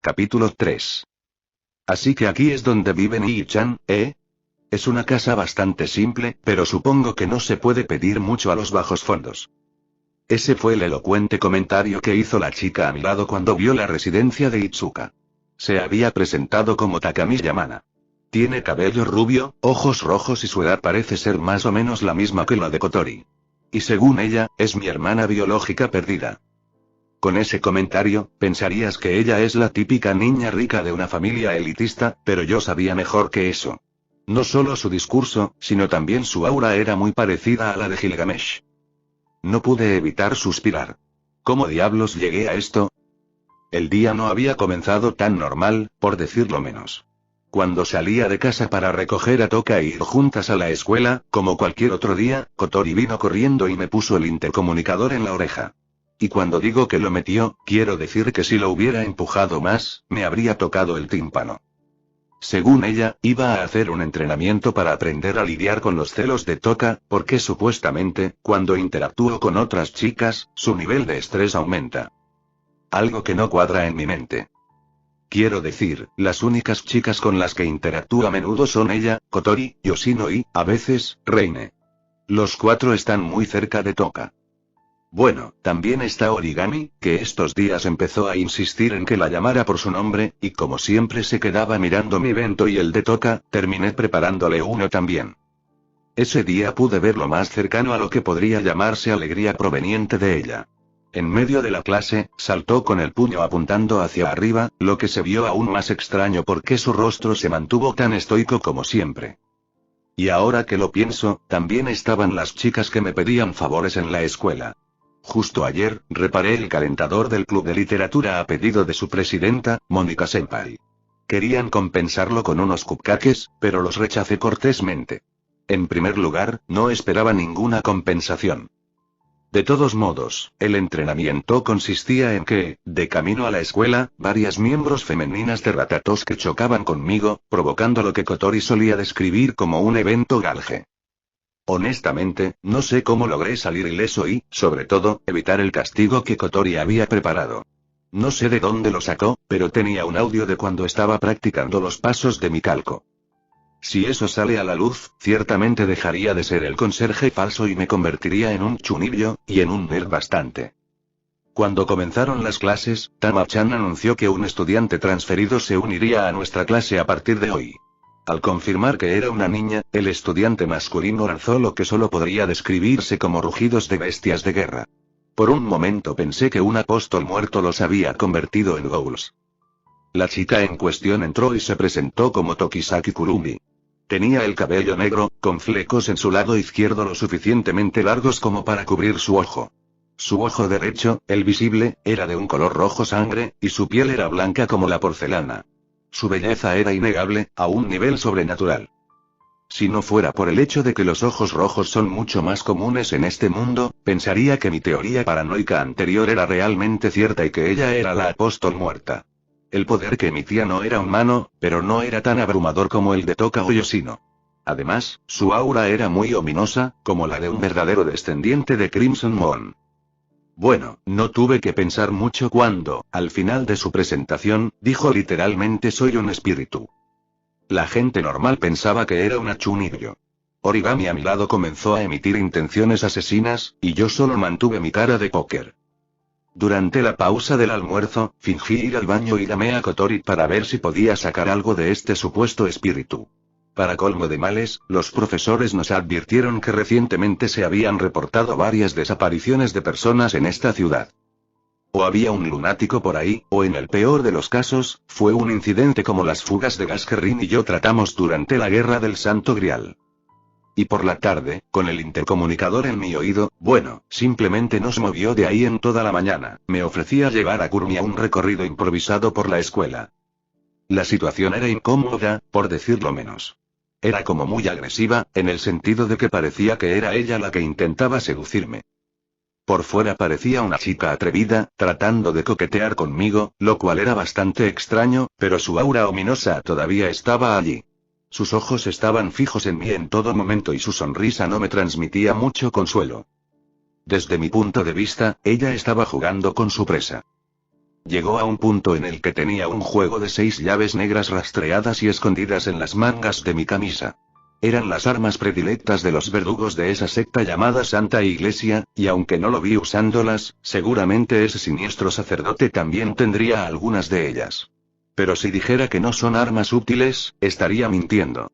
Capítulo 3. Así que aquí es donde vive Nii-chan, ¿eh? Es una casa bastante simple, pero supongo que no se puede pedir mucho a los bajos fondos. Ese fue el elocuente comentario que hizo la chica a mi lado cuando vio la residencia de Itsuka. Se había presentado como Takami Yamana. Tiene cabello rubio, ojos rojos y su edad parece ser más o menos la misma que la de Kotori. Y según ella, es mi hermana biológica perdida. Con ese comentario, pensarías que ella es la típica niña rica de una familia elitista, pero yo sabía mejor que eso. No solo su discurso, sino también su aura era muy parecida a la de Gilgamesh. No pude evitar suspirar. ¿Cómo diablos llegué a esto? El día no había comenzado tan normal, por decirlo menos. Cuando salía de casa para recoger a Toka e ir juntas a la escuela, como cualquier otro día, Kotori vino corriendo y me puso el intercomunicador en la oreja. Y cuando digo que lo metió, quiero decir que si lo hubiera empujado más, me habría tocado el tímpano. Según ella, iba a hacer un entrenamiento para aprender a lidiar con los celos de Toka, porque supuestamente, cuando interactúo con otras chicas, su nivel de estrés aumenta. Algo que no cuadra en mi mente. Quiero decir, las únicas chicas con las que interactúa a menudo son ella, Kotori, Yoshino y, a veces, Reine. Los cuatro están muy cerca de Toka. Bueno, también está Origami, que estos días empezó a insistir en que la llamara por su nombre, y como siempre se quedaba mirando mi evento y el de Toka, terminé preparándole uno también. Ese día pude ver lo más cercano a lo que podría llamarse alegría proveniente de ella. En medio de la clase, saltó con el puño apuntando hacia arriba, lo que se vio aún más extraño porque su rostro se mantuvo tan estoico como siempre. Y ahora que lo pienso, también estaban las chicas que me pedían favores en la escuela. Justo ayer, reparé el calentador del club de literatura a pedido de su presidenta, Mónica Senpai. Querían compensarlo con unos cupcakes, pero los rechacé cortésmente. En primer lugar, no esperaba ninguna compensación. De todos modos, el entrenamiento consistía en que, de camino a la escuela, varias miembros femeninas de Ratatouille chocaban conmigo, provocando lo que Kotori solía describir como un evento galge. Honestamente, no sé cómo logré salir ileso y, sobre todo, evitar el castigo que Kotori había preparado. No sé de dónde lo sacó, pero tenía un audio de cuando estaba practicando los pasos de mi calco. Si eso sale a la luz, ciertamente dejaría de ser el conserje falso y me convertiría en un chunibyo, y en un nerd bastante. Cuando comenzaron las clases, Tama-chan anunció que un estudiante transferido se uniría a nuestra clase a partir de hoy. Al confirmar que era una niña, el estudiante masculino lanzó lo que solo podría describirse como rugidos de bestias de guerra. Por un momento pensé que un apóstol muerto los había convertido en ghouls. La chica en cuestión entró y se presentó como Tokisaki Kurumi. Tenía el cabello negro, con flecos en su lado izquierdo lo suficientemente largos como para cubrir su ojo. Su ojo derecho, el visible, era de un color rojo sangre, y su piel era blanca como la porcelana. Su belleza era innegable, a un nivel sobrenatural. Si no fuera por el hecho de que los ojos rojos son mucho más comunes en este mundo, pensaría que mi teoría paranoica anterior era realmente cierta y que ella era la apóstol muerta. El poder que emitía no era humano, pero no era tan abrumador como el de Toka o Yoshino. Además, su aura era muy ominosa, como la de un verdadero descendiente de Crimson Moon. Bueno, no tuve que pensar mucho cuando, al final de su presentación, dijo literalmente soy un espíritu. La gente normal pensaba que era una chunibyo. Origami a mi lado comenzó a emitir intenciones asesinas, y yo solo mantuve mi cara de póker. Durante la pausa del almuerzo, fingí ir al baño y llamé a Kotori para ver si podía sacar algo de este supuesto espíritu. Para colmo de males, los profesores nos advirtieron que recientemente se habían reportado varias desapariciones de personas en esta ciudad. O había un lunático por ahí, o en el peor de los casos, fue un incidente como las fugas de gas que Rin y yo tratamos durante la Guerra del Santo Grial. Y por la tarde, con el intercomunicador en mi oído, bueno, simplemente nos movió de ahí en toda la mañana, me ofrecía llevar a Kurumi a un recorrido improvisado por la escuela. La situación era incómoda, por decirlo menos. Era como muy agresiva, en el sentido de que parecía que era ella la que intentaba seducirme. Por fuera parecía una chica atrevida, tratando de coquetear conmigo, lo cual era bastante extraño, pero su aura ominosa todavía estaba allí. Sus ojos estaban fijos en mí en todo momento y su sonrisa no me transmitía mucho consuelo. Desde mi punto de vista, ella estaba jugando con su presa. Llegó a un punto en el que tenía un juego de 6 llaves negras rastreadas y escondidas en las mangas de mi camisa. Eran las armas predilectas de los verdugos de esa secta llamada Santa Iglesia, y aunque no lo vi usándolas, seguramente ese siniestro sacerdote también tendría algunas de ellas. Pero si dijera que no son armas útiles, estaría mintiendo.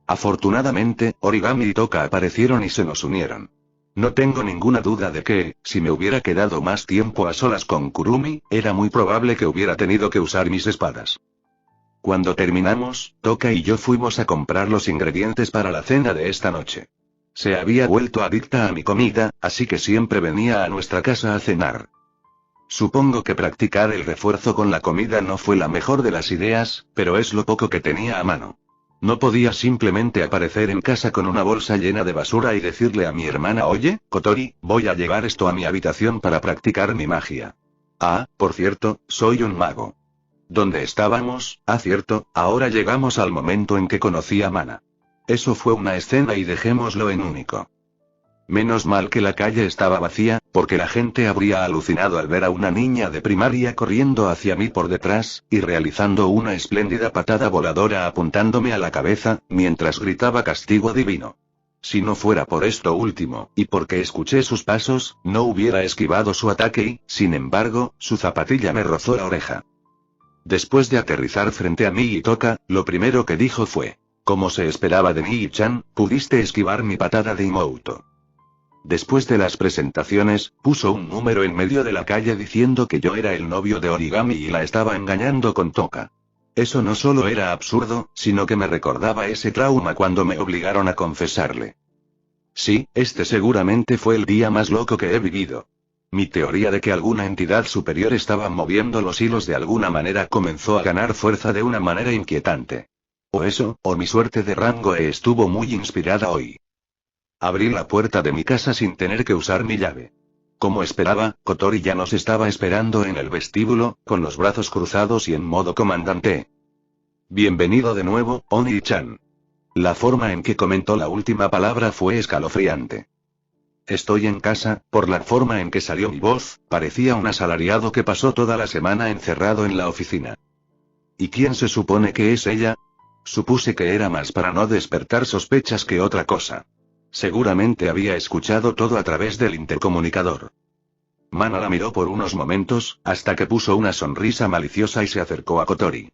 Afortunadamente, Origami y Toka aparecieron y se nos unieron. No tengo ninguna duda de que, si me hubiera quedado más tiempo a solas con Kurumi, era muy probable que hubiera tenido que usar mis espadas. Cuando terminamos, Toka y yo fuimos a comprar los ingredientes para la cena de esta noche. Se había vuelto adicta a mi comida, así que siempre venía a nuestra casa a cenar. Supongo que practicar el refuerzo con la comida no fue la mejor de las ideas, pero es lo poco que tenía a mano. No podía simplemente aparecer en casa con una bolsa llena de basura y decirle a mi hermana: oye, Kotori, voy a llevar esto a mi habitación para practicar mi magia. Ah, por cierto, soy un mago. ¿Dónde estábamos? Ah, cierto, ahora llegamos al momento en que conocí a Mana. Eso fue una escena y dejémoslo en único. Menos mal que la calle estaba vacía, porque la gente habría alucinado al ver a una niña de primaria corriendo hacia mí por detrás, y realizando una espléndida patada voladora apuntándome a la cabeza, mientras gritaba castigo divino. Si no fuera por esto último, y porque escuché sus pasos, no hubiera esquivado su ataque y, sin embargo, su zapatilla me rozó la oreja. Después de aterrizar frente a mí y Toka, lo primero que dijo fue: como se esperaba de Nii-chan, pudiste esquivar mi patada de Imouto. Después de las presentaciones, puso un número en medio de la calle diciendo que yo era el novio de Origami y la estaba engañando con Toka. Eso no solo era absurdo, sino que me recordaba ese trauma cuando me obligaron a confesarle. Sí, este seguramente fue el día más loco que he vivido. Mi teoría de que alguna entidad superior estaba moviendo los hilos de alguna manera comenzó a ganar fuerza de una manera inquietante. O eso, o mi suerte de rango estuvo muy inspirada hoy. Abrí la puerta de mi casa sin tener que usar mi llave. Como esperaba, Kotori ya nos estaba esperando en el vestíbulo, con los brazos cruzados y en modo comandante. Bienvenido de nuevo, Oni-chan. La forma en que comentó la última palabra fue escalofriante. Estoy en casa, por la forma en que salió mi voz, parecía un asalariado que pasó toda la semana encerrado en la oficina. ¿Y quién se supone que es ella? Supuse que era más para no despertar sospechas que otra cosa. Seguramente había escuchado todo a través del intercomunicador. Mana la miró por unos momentos, hasta que puso una sonrisa maliciosa y se acercó a Kotori.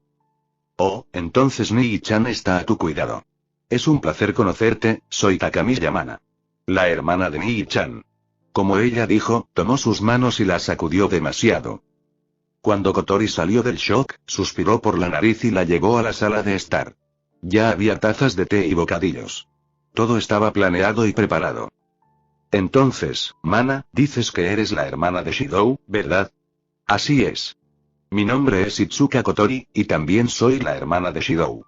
Oh, entonces Nii-chan está a tu cuidado. Es un placer conocerte, soy Takamiya Mana. La hermana de Nii-chan. Como ella dijo, tomó sus manos y las sacudió demasiado. Cuando Kotori salió del shock, suspiró por la nariz y la llevó a la sala de estar. Ya había tazas de té y bocadillos. Todo estaba planeado y preparado. Entonces, Mana, dices que eres la hermana de Shidou, ¿verdad? Así es. Mi nombre es Itsuka Kotori, y también soy la hermana de Shidou.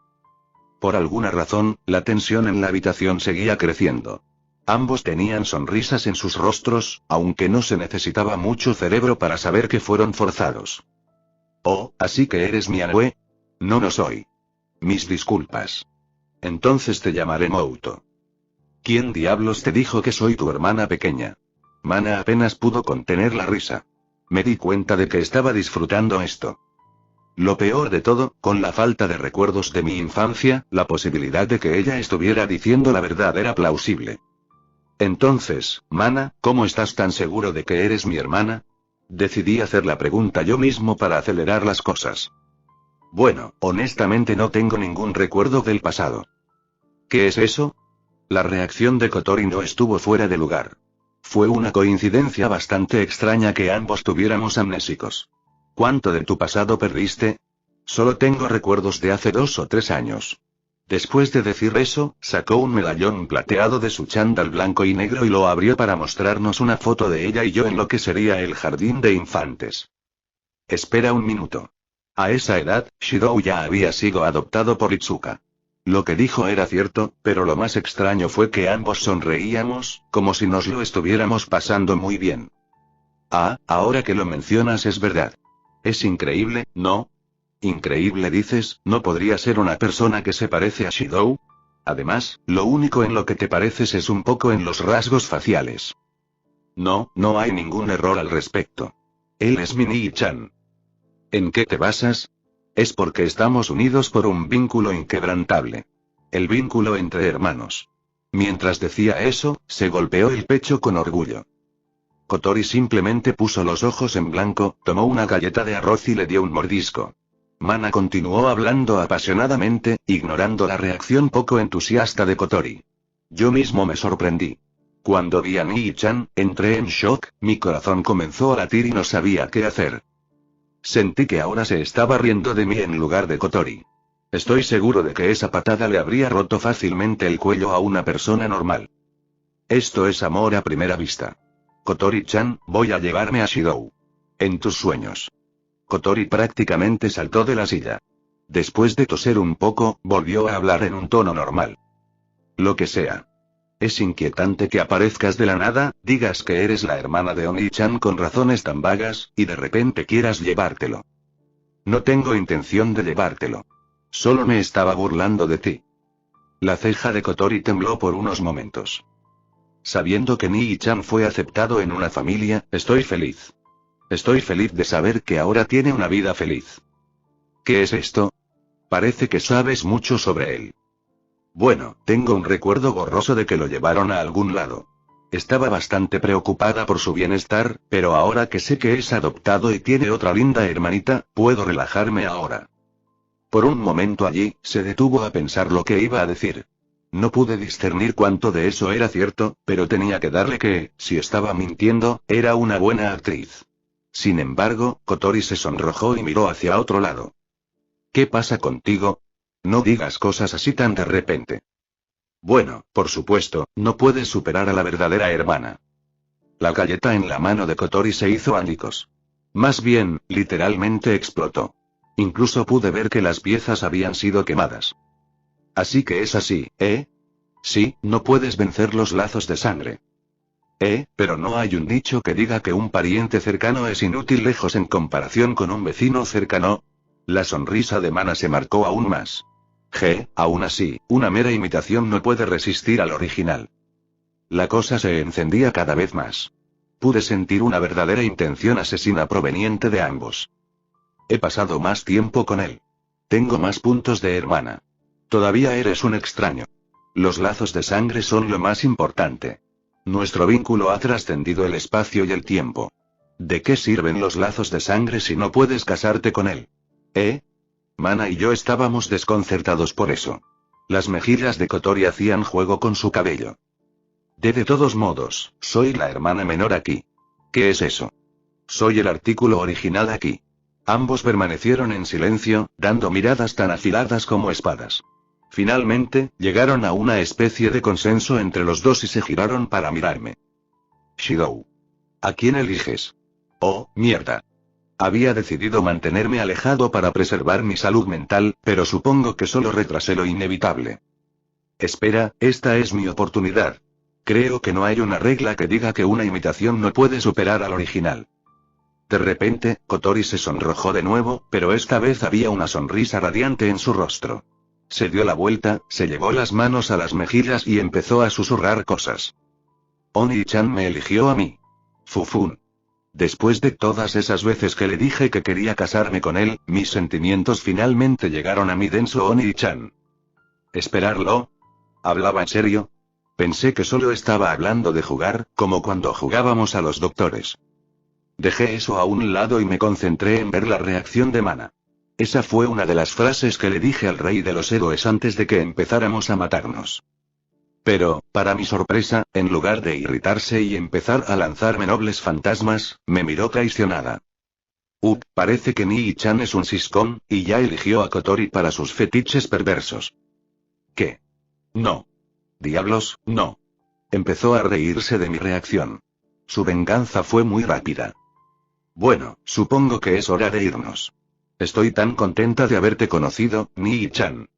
Por alguna razón, la tensión en la habitación seguía creciendo. Ambos tenían sonrisas en sus rostros, aunque no se necesitaba mucho cerebro para saber que fueron forzados. Oh, ¿así que eres mi Anoe? No lo soy. Mis disculpas. Entonces te llamaré Mouto. ¿Quién diablos te dijo que soy tu hermana pequeña? Mana apenas pudo contener la risa. Me di cuenta de que estaba disfrutando esto. Lo peor de todo, con la falta de recuerdos de mi infancia, la posibilidad de que ella estuviera diciendo la verdad era plausible. Entonces, Mana, ¿cómo estás tan seguro de que eres mi hermana? Decidí hacer la pregunta yo mismo para acelerar las cosas. Bueno, honestamente no tengo ningún recuerdo del pasado. ¿Qué es eso? La reacción de Kotori no estuvo fuera de lugar. Fue una coincidencia bastante extraña que ambos tuviéramos amnésicos. ¿Cuánto de tu pasado perdiste? Solo tengo recuerdos de hace 2 o 3 años. Después de decir eso, sacó un medallón plateado de su chándal blanco y negro y lo abrió para mostrarnos una foto de ella y yo en lo que sería el jardín de infantes. Espera un minuto. A esa edad, Shidou ya había sido adoptado por Itsuka. Lo que dijo era cierto, pero lo más extraño fue que ambos sonreíamos, como si nos lo estuviéramos pasando muy bien. Ah, ahora que lo mencionas es verdad. Es increíble, ¿no? Increíble dices, ¿no podría ser una persona que se parece a Shidou? Además, lo único en lo que te pareces es un poco en los rasgos faciales. No, no hay ningún error al respecto. Él es mi Nii-chan. ¿En qué te basas? Es porque estamos unidos por un vínculo inquebrantable. El vínculo entre hermanos. Mientras decía eso, se golpeó el pecho con orgullo. Kotori simplemente puso los ojos en blanco, tomó una galleta de arroz y le dio un mordisco. Mana continuó hablando apasionadamente, ignorando la reacción poco entusiasta de Kotori. Yo mismo me sorprendí. Cuando vi a Nii-chan, entré en shock, mi corazón comenzó a latir y no sabía qué hacer. Sentí que ahora se estaba riendo de mí en lugar de Kotori. Estoy seguro de que esa patada le habría roto fácilmente el cuello a una persona normal. Esto es amor a primera vista. Kotori-chan, voy a llevarme a Shidou. En tus sueños. Kotori prácticamente saltó de la silla. Después de toser un poco, volvió a hablar en un tono normal. Lo que sea. Es inquietante que aparezcas de la nada, digas que eres la hermana de Oni-chan con razones tan vagas, y de repente quieras llevártelo. No tengo intención de llevártelo. Solo me estaba burlando de ti. La ceja de Kotori tembló por unos momentos. Sabiendo que Nii-chan fue aceptado en una familia, estoy feliz. Estoy feliz de saber que ahora tiene una vida feliz. ¿Qué es esto? Parece que sabes mucho sobre él. Bueno, tengo un recuerdo borroso de que lo llevaron a algún lado. Estaba bastante preocupada por su bienestar, pero ahora que sé que es adoptado y tiene otra linda hermanita, puedo relajarme ahora. Por un momento allí, se detuvo a pensar lo que iba a decir. No pude discernir cuánto de eso era cierto, pero tenía que darle que, si estaba mintiendo, era una buena actriz. Sin embargo, Kotori se sonrojó y miró hacia otro lado. ¿Qué pasa contigo? No digas cosas así tan de repente. Bueno, por supuesto, no puedes superar a la verdadera hermana. La galleta en la mano de Kotori se hizo añicos. Más bien, literalmente explotó. Incluso pude ver que las piezas habían sido quemadas. Así que es así, ¿eh? Sí, no puedes vencer los lazos de sangre. Pero no hay un dicho que diga que un pariente cercano es inútil lejos en comparación con un vecino cercano. La sonrisa de Mana se marcó aún más. Aún así, una mera imitación no puede resistir al original. La cosa se encendía cada vez más. Pude sentir una verdadera intención asesina proveniente de ambos. He pasado más tiempo con él. Tengo más puntos de hermana. Todavía eres un extraño. Los lazos de sangre son lo más importante. Nuestro vínculo ha trascendido el espacio y el tiempo. ¿De qué sirven los lazos de sangre si no puedes casarte con él? Mana y yo estábamos desconcertados por eso. Las mejillas de Kotori hacían juego con su cabello. De todos modos, soy la hermana menor aquí. ¿Qué es eso? Soy el artículo original aquí. Ambos permanecieron en silencio, dando miradas tan afiladas como espadas. Finalmente, llegaron a una especie de consenso entre los dos y se giraron para mirarme. Shidou. ¿A quién eliges? Oh, mierda. Había decidido mantenerme alejado para preservar mi salud mental, pero supongo que solo retrasé lo inevitable. Espera, esta es mi oportunidad. Creo que no hay una regla que diga que una imitación no puede superar al original. De repente, Kotori se sonrojó de nuevo, pero esta vez había una sonrisa radiante en su rostro. Se dio la vuelta, se llevó las manos a las mejillas y empezó a susurrar cosas. Oni-chan me eligió a mí. Fufun. Después de todas esas veces que le dije que quería casarme con él, mis sentimientos finalmente llegaron a mi denso Oni-chan. ¿Esperarlo? ¿Hablaba en serio? Pensé que solo estaba hablando de jugar, como cuando jugábamos a los doctores. Dejé eso a un lado y me concentré en ver la reacción de Mana. Esa fue una de las frases que le dije al rey de los héroes antes de que empezáramos a matarnos. Pero, para mi sorpresa, en lugar de irritarse y empezar a lanzarme nobles fantasmas, me miró traicionada. Parece que Nii-chan es un siscón, y ya eligió a Kotori para sus fetiches perversos. ¿Qué? No. Diablos, no. Empezó a reírse de mi reacción. Su venganza fue muy rápida. Bueno, supongo que es hora de irnos. Estoy tan contenta de haberte conocido, Nii-chan.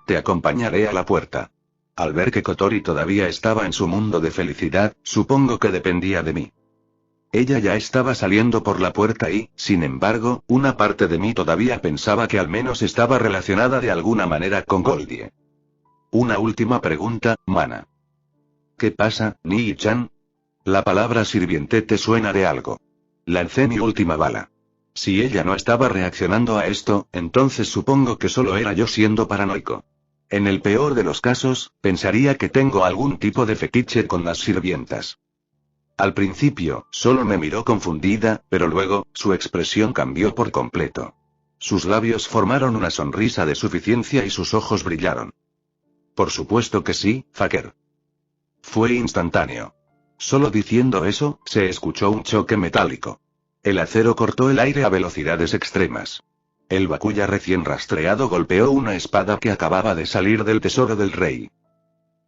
Te acompañaré a la puerta. Al ver que Kotori todavía estaba en su mundo de felicidad, supongo que dependía de mí. Ella ya estaba saliendo por la puerta y, sin embargo, una parte de mí todavía pensaba que al menos estaba relacionada de alguna manera con Goldie. Una última pregunta, Mana. ¿Qué pasa, Nii-chan? La palabra sirviente te suena de algo. Lancé mi última bala. Si ella no estaba reaccionando a esto, entonces supongo que solo era yo siendo paranoico. En el peor de los casos, pensaría que tengo algún tipo de fetiche con las sirvientas. Al principio, solo me miró confundida, pero luego, su expresión cambió por completo. Sus labios formaron una sonrisa de suficiencia y sus ojos brillaron. Por supuesto que sí, fucker. Fue instantáneo. Solo diciendo eso, se escuchó un choque metálico. El acero cortó el aire a velocidades extremas. El Bakuya recién rastreado golpeó una espada que acababa de salir del tesoro del rey.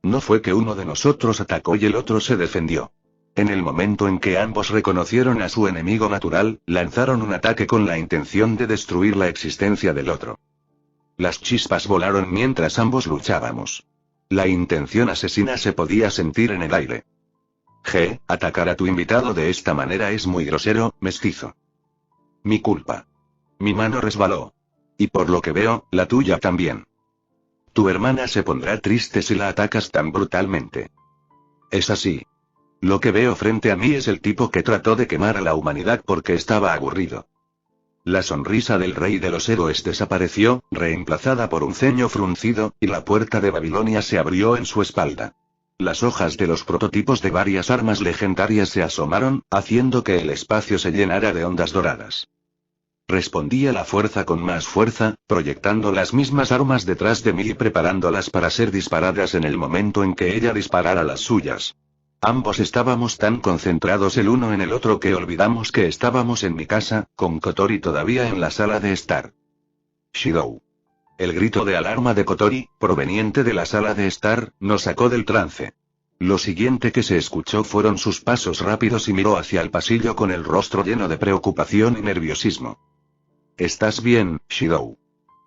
No fue que uno de nosotros atacó y el otro se defendió. En el momento en que ambos reconocieron a su enemigo natural, lanzaron un ataque con la intención de destruir la existencia del otro. Las chispas volaron mientras ambos luchábamos. La intención asesina se podía sentir en el aire. Atacar a tu invitado de esta manera es muy grosero, mestizo. Mi culpa. Mi mano resbaló. Y por lo que veo, la tuya también. Tu hermana se pondrá triste si la atacas tan brutalmente. Es así. Lo que veo frente a mí es el tipo que trató de quemar a la humanidad porque estaba aburrido. La sonrisa del rey de los héroes desapareció, reemplazada por un ceño fruncido, y la puerta de Babilonia se abrió en su espalda. Las hojas de los prototipos de varias armas legendarias se asomaron, haciendo que el espacio se llenara de ondas doradas. Respondía la fuerza con más fuerza, proyectando las mismas armas detrás de mí y preparándolas para ser disparadas en el momento en que ella disparara las suyas. Ambos estábamos tan concentrados el uno en el otro que olvidamos que estábamos en mi casa, con Kotori todavía en la sala de estar. Shidou. El grito de alarma de Kotori, proveniente de la sala de estar, nos sacó del trance. Lo siguiente que se escuchó fueron sus pasos rápidos y miró hacia el pasillo con el rostro lleno de preocupación y nerviosismo. ¿Estás bien, Shidou?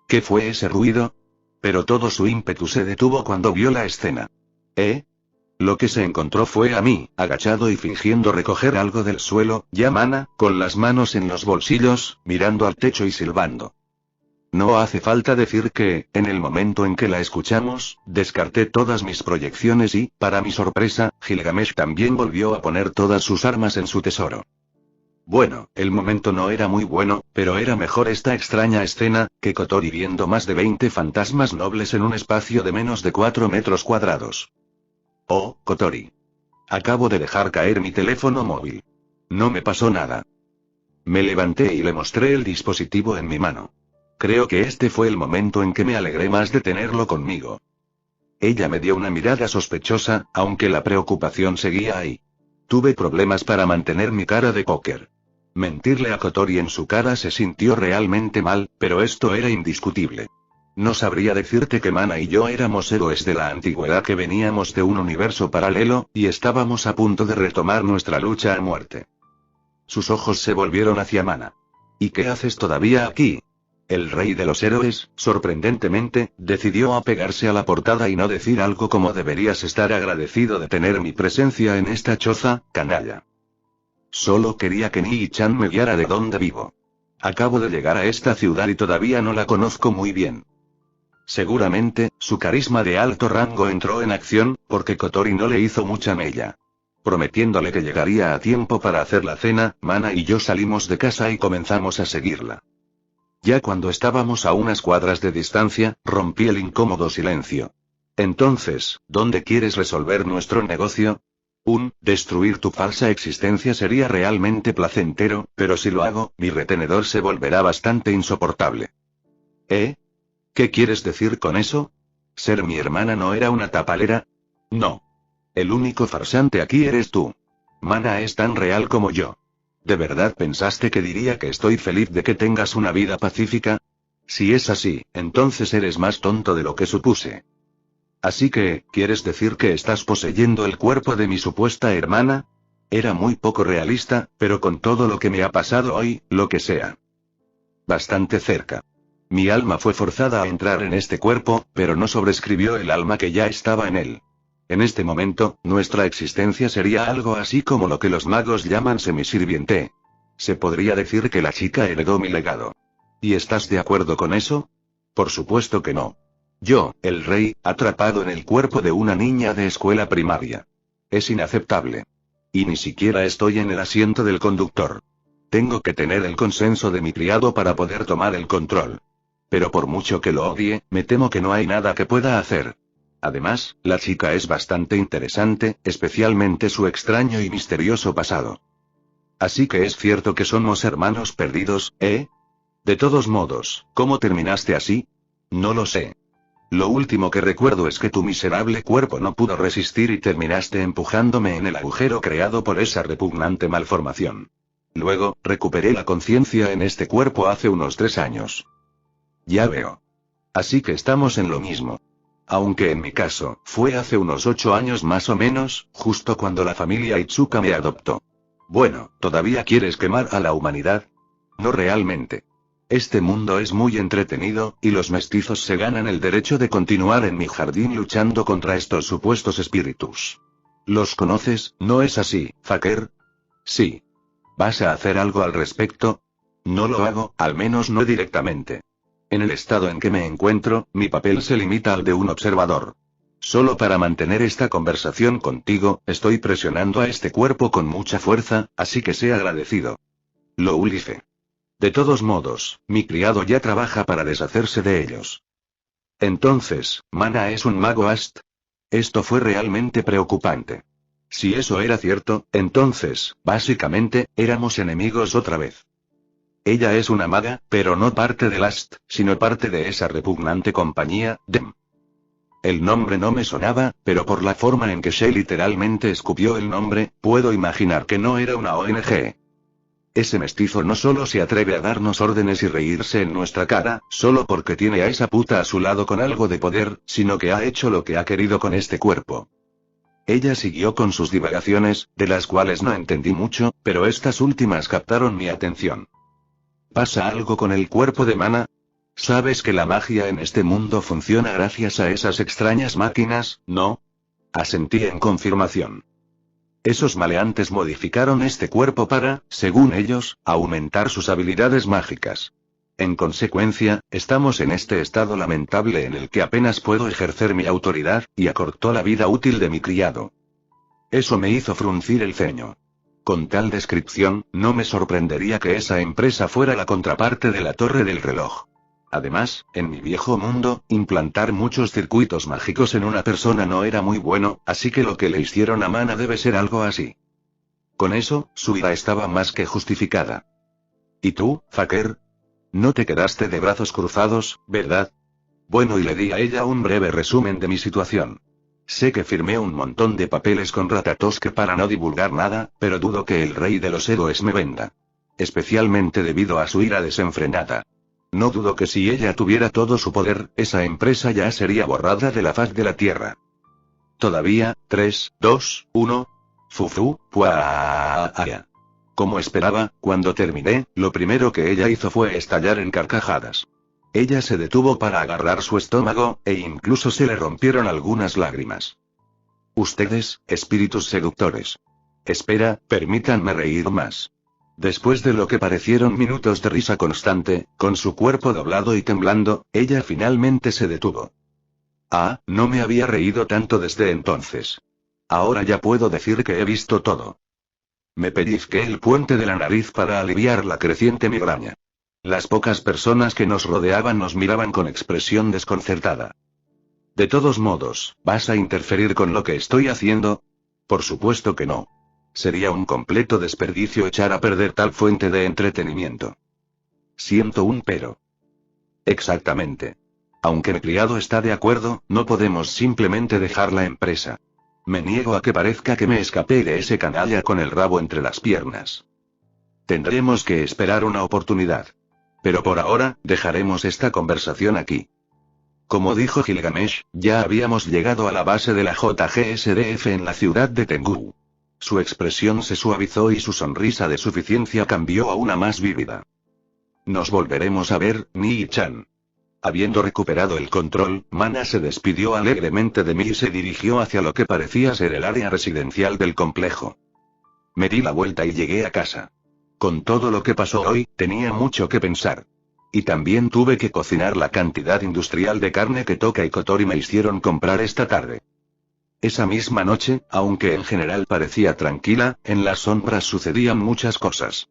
¿Qué fue ese ruido? Pero todo su ímpetu se detuvo cuando vio la escena. Lo que se encontró fue a mí, agachado y fingiendo recoger algo del suelo, ya Mana, con las manos en los bolsillos, mirando al techo y silbando. No hace falta decir que, en el momento en que la escuchamos, descarté todas mis proyecciones y, para mi sorpresa, Gilgamesh también volvió a poner todas sus armas en su tesoro. Bueno, el momento no era muy bueno, pero era mejor esta extraña escena, que Kotori viendo más de 20 fantasmas nobles en un espacio de menos de 4 metros cuadrados. Oh, Kotori. Acabo de dejar caer mi teléfono móvil. No me pasó nada. Me levanté y le mostré el dispositivo en mi mano. Creo que este fue el momento en que me alegré más de tenerlo conmigo. Ella me dio una mirada sospechosa, aunque la preocupación seguía ahí. Tuve problemas para mantener mi cara de póker. Mentirle a Kotori en su cara se sintió realmente mal, pero esto era indiscutible. No sabría decirte que Mana y yo éramos héroes de la antigüedad que veníamos de un universo paralelo, y estábamos a punto de retomar nuestra lucha a muerte. Sus ojos se volvieron hacia Mana. ¿Y qué haces todavía aquí? El rey de los héroes, sorprendentemente, decidió apegarse a la portada y no decir algo como deberías estar agradecido de tener mi presencia en esta choza, canalla. Solo quería que Nii-chan me guiara de dónde vivo. Acabo de llegar a esta ciudad y todavía no la conozco muy bien. Seguramente, su carisma de alto rango entró en acción, porque Kotori no le hizo mucha mella. Prometiéndole que llegaría a tiempo para hacer la cena, Mana y yo salimos de casa y comenzamos a seguirla. Ya cuando estábamos a unas cuadras de distancia, rompí el incómodo silencio. Entonces, ¿dónde quieres resolver nuestro negocio? Destruir tu falsa existencia sería realmente placentero, pero si lo hago, mi retenedor se volverá bastante insoportable. ¿Qué quieres decir con eso? ¿Ser mi hermana no era una tapalera? No. El único farsante aquí eres tú. Mana es tan real como yo. ¿De verdad pensaste que diría que estoy feliz de que tengas una vida pacífica? Si es así, entonces eres más tonto de lo que supuse. Así que, ¿quieres decir que estás poseyendo el cuerpo de mi supuesta hermana? Era muy poco realista, pero con todo lo que me ha pasado hoy, lo que sea. Bastante cerca. Mi alma fue forzada a entrar en este cuerpo, pero no sobrescribió el alma que ya estaba en él. En este momento, nuestra existencia sería algo así como lo que los magos llaman semisirviente. Se podría decir que la chica heredó mi legado. ¿Y estás de acuerdo con eso? Por supuesto que no. Yo, el rey, atrapado en el cuerpo de una niña de escuela primaria. Es inaceptable. Y ni siquiera estoy en el asiento del conductor. Tengo que tener el consenso de mi criado para poder tomar el control. Pero por mucho que lo odie, me temo que no hay nada que pueda hacer. Además, la chica es bastante interesante, especialmente su extraño y misterioso pasado. Así que es cierto que somos hermanos perdidos, ¿eh? De todos modos, ¿cómo terminaste así? No lo sé. Lo último que recuerdo es que tu miserable cuerpo no pudo resistir y terminaste empujándome en el agujero creado por esa repugnante malformación. Luego, recuperé la conciencia en este cuerpo hace unos 3 años. Ya veo. Así que estamos en lo mismo. Aunque en mi caso, fue hace unos 8 años más o menos, justo cuando la familia Itsuka me adoptó. Bueno, ¿todavía quieres quemar a la humanidad? No realmente. Este mundo es muy entretenido, y los mestizos se ganan el derecho de continuar en mi jardín luchando contra estos supuestos espíritus. ¿Los conoces, no es así, Faker? Sí. ¿Vas a hacer algo al respecto? No lo hago, al menos no directamente. En el estado en que me encuentro, mi papel se limita al de un observador. Solo para mantener esta conversación contigo, estoy presionando a este cuerpo con mucha fuerza, así que sé agradecido. Lo dije. De todos modos, mi criado ya trabaja para deshacerse de ellos. Entonces, ¿Mana es un mago Ast? Esto fue realmente preocupante. Si eso era cierto, entonces, básicamente, éramos enemigos otra vez. Ella es una maga, pero no parte del Ast, sino parte de esa repugnante compañía, DEM. El nombre no me sonaba, pero por la forma en que She literalmente escupió el nombre, puedo imaginar que no era una ONG. Ese mestizo no solo se atreve a darnos órdenes y reírse en nuestra cara, solo porque tiene a esa puta a su lado con algo de poder, sino que ha hecho lo que ha querido con este cuerpo. Ella siguió con sus divagaciones, de las cuales no entendí mucho, pero estas últimas captaron mi atención. ¿Pasa algo con el cuerpo de Mana? Sabes que la magia en este mundo funciona gracias a esas extrañas máquinas, ¿no? Asentí en confirmación. Esos maleantes modificaron este cuerpo para, según ellos, aumentar sus habilidades mágicas. En consecuencia, estamos en este estado lamentable en el que apenas puedo ejercer mi autoridad, y acortó la vida útil de mi criado. Eso me hizo fruncir el ceño. Con tal descripción, no me sorprendería que esa empresa fuera la contraparte de la Torre del Reloj. Además, en mi viejo mundo, implantar muchos circuitos mágicos en una persona no era muy bueno, así que lo que le hicieron a Mana debe ser algo así. Con eso, su ira estaba más que justificada. ¿Y tú, Faker? No te quedaste de brazos cruzados, ¿verdad? Bueno, y le di a ella un breve resumen de mi situación. Sé que firmé un montón de papeles con Ratatoske para no divulgar nada, pero dudo que el rey de los héroes me venda. Especialmente debido a su ira desenfrenada. No dudo que si ella tuviera todo su poder, esa empresa ya sería borrada de la faz de la tierra. Todavía, 3, 2, 1. Fufu, puaa. Como esperaba, cuando terminé, lo primero que ella hizo fue estallar en carcajadas. Ella se detuvo para agarrar su estómago, e incluso se le rompieron algunas lágrimas. Ustedes, espíritus seductores. Espera, permítanme reír más. Después de lo que parecieron minutos de risa constante, con su cuerpo doblado y temblando, ella finalmente se detuvo. Ah, no me había reído tanto desde entonces. Ahora ya puedo decir que he visto todo. Me pellizqué el puente de la nariz para aliviar la creciente migraña. Las pocas personas que nos rodeaban nos miraban con expresión desconcertada. De todos modos, ¿vas a interferir con lo que estoy haciendo? Por supuesto que no. Sería un completo desperdicio echar a perder tal fuente de entretenimiento. Siento un pero. Exactamente. Aunque mi criado está de acuerdo, no podemos simplemente dejar la empresa. Me niego a que parezca que me escapé de ese canalla con el rabo entre las piernas. Tendremos que esperar una oportunidad. Pero por ahora, dejaremos esta conversación aquí. Como dijo Gilgamesh, ya habíamos llegado a la base de la JGSDF en la ciudad de Tengu. Su expresión se suavizó y su sonrisa de suficiencia cambió a una más vívida. Nos volveremos a ver, Nii-chan. Habiendo recuperado el control, Mana se despidió alegremente de mí y se dirigió hacia lo que parecía ser el área residencial del complejo. Me di la vuelta y llegué a casa. Con todo lo que pasó hoy, tenía mucho que pensar. Y también tuve que cocinar la cantidad industrial de carne que Toka y Kotori me hicieron comprar esta tarde. Esa misma noche, aunque en general parecía tranquila, en las sombras sucedían muchas cosas.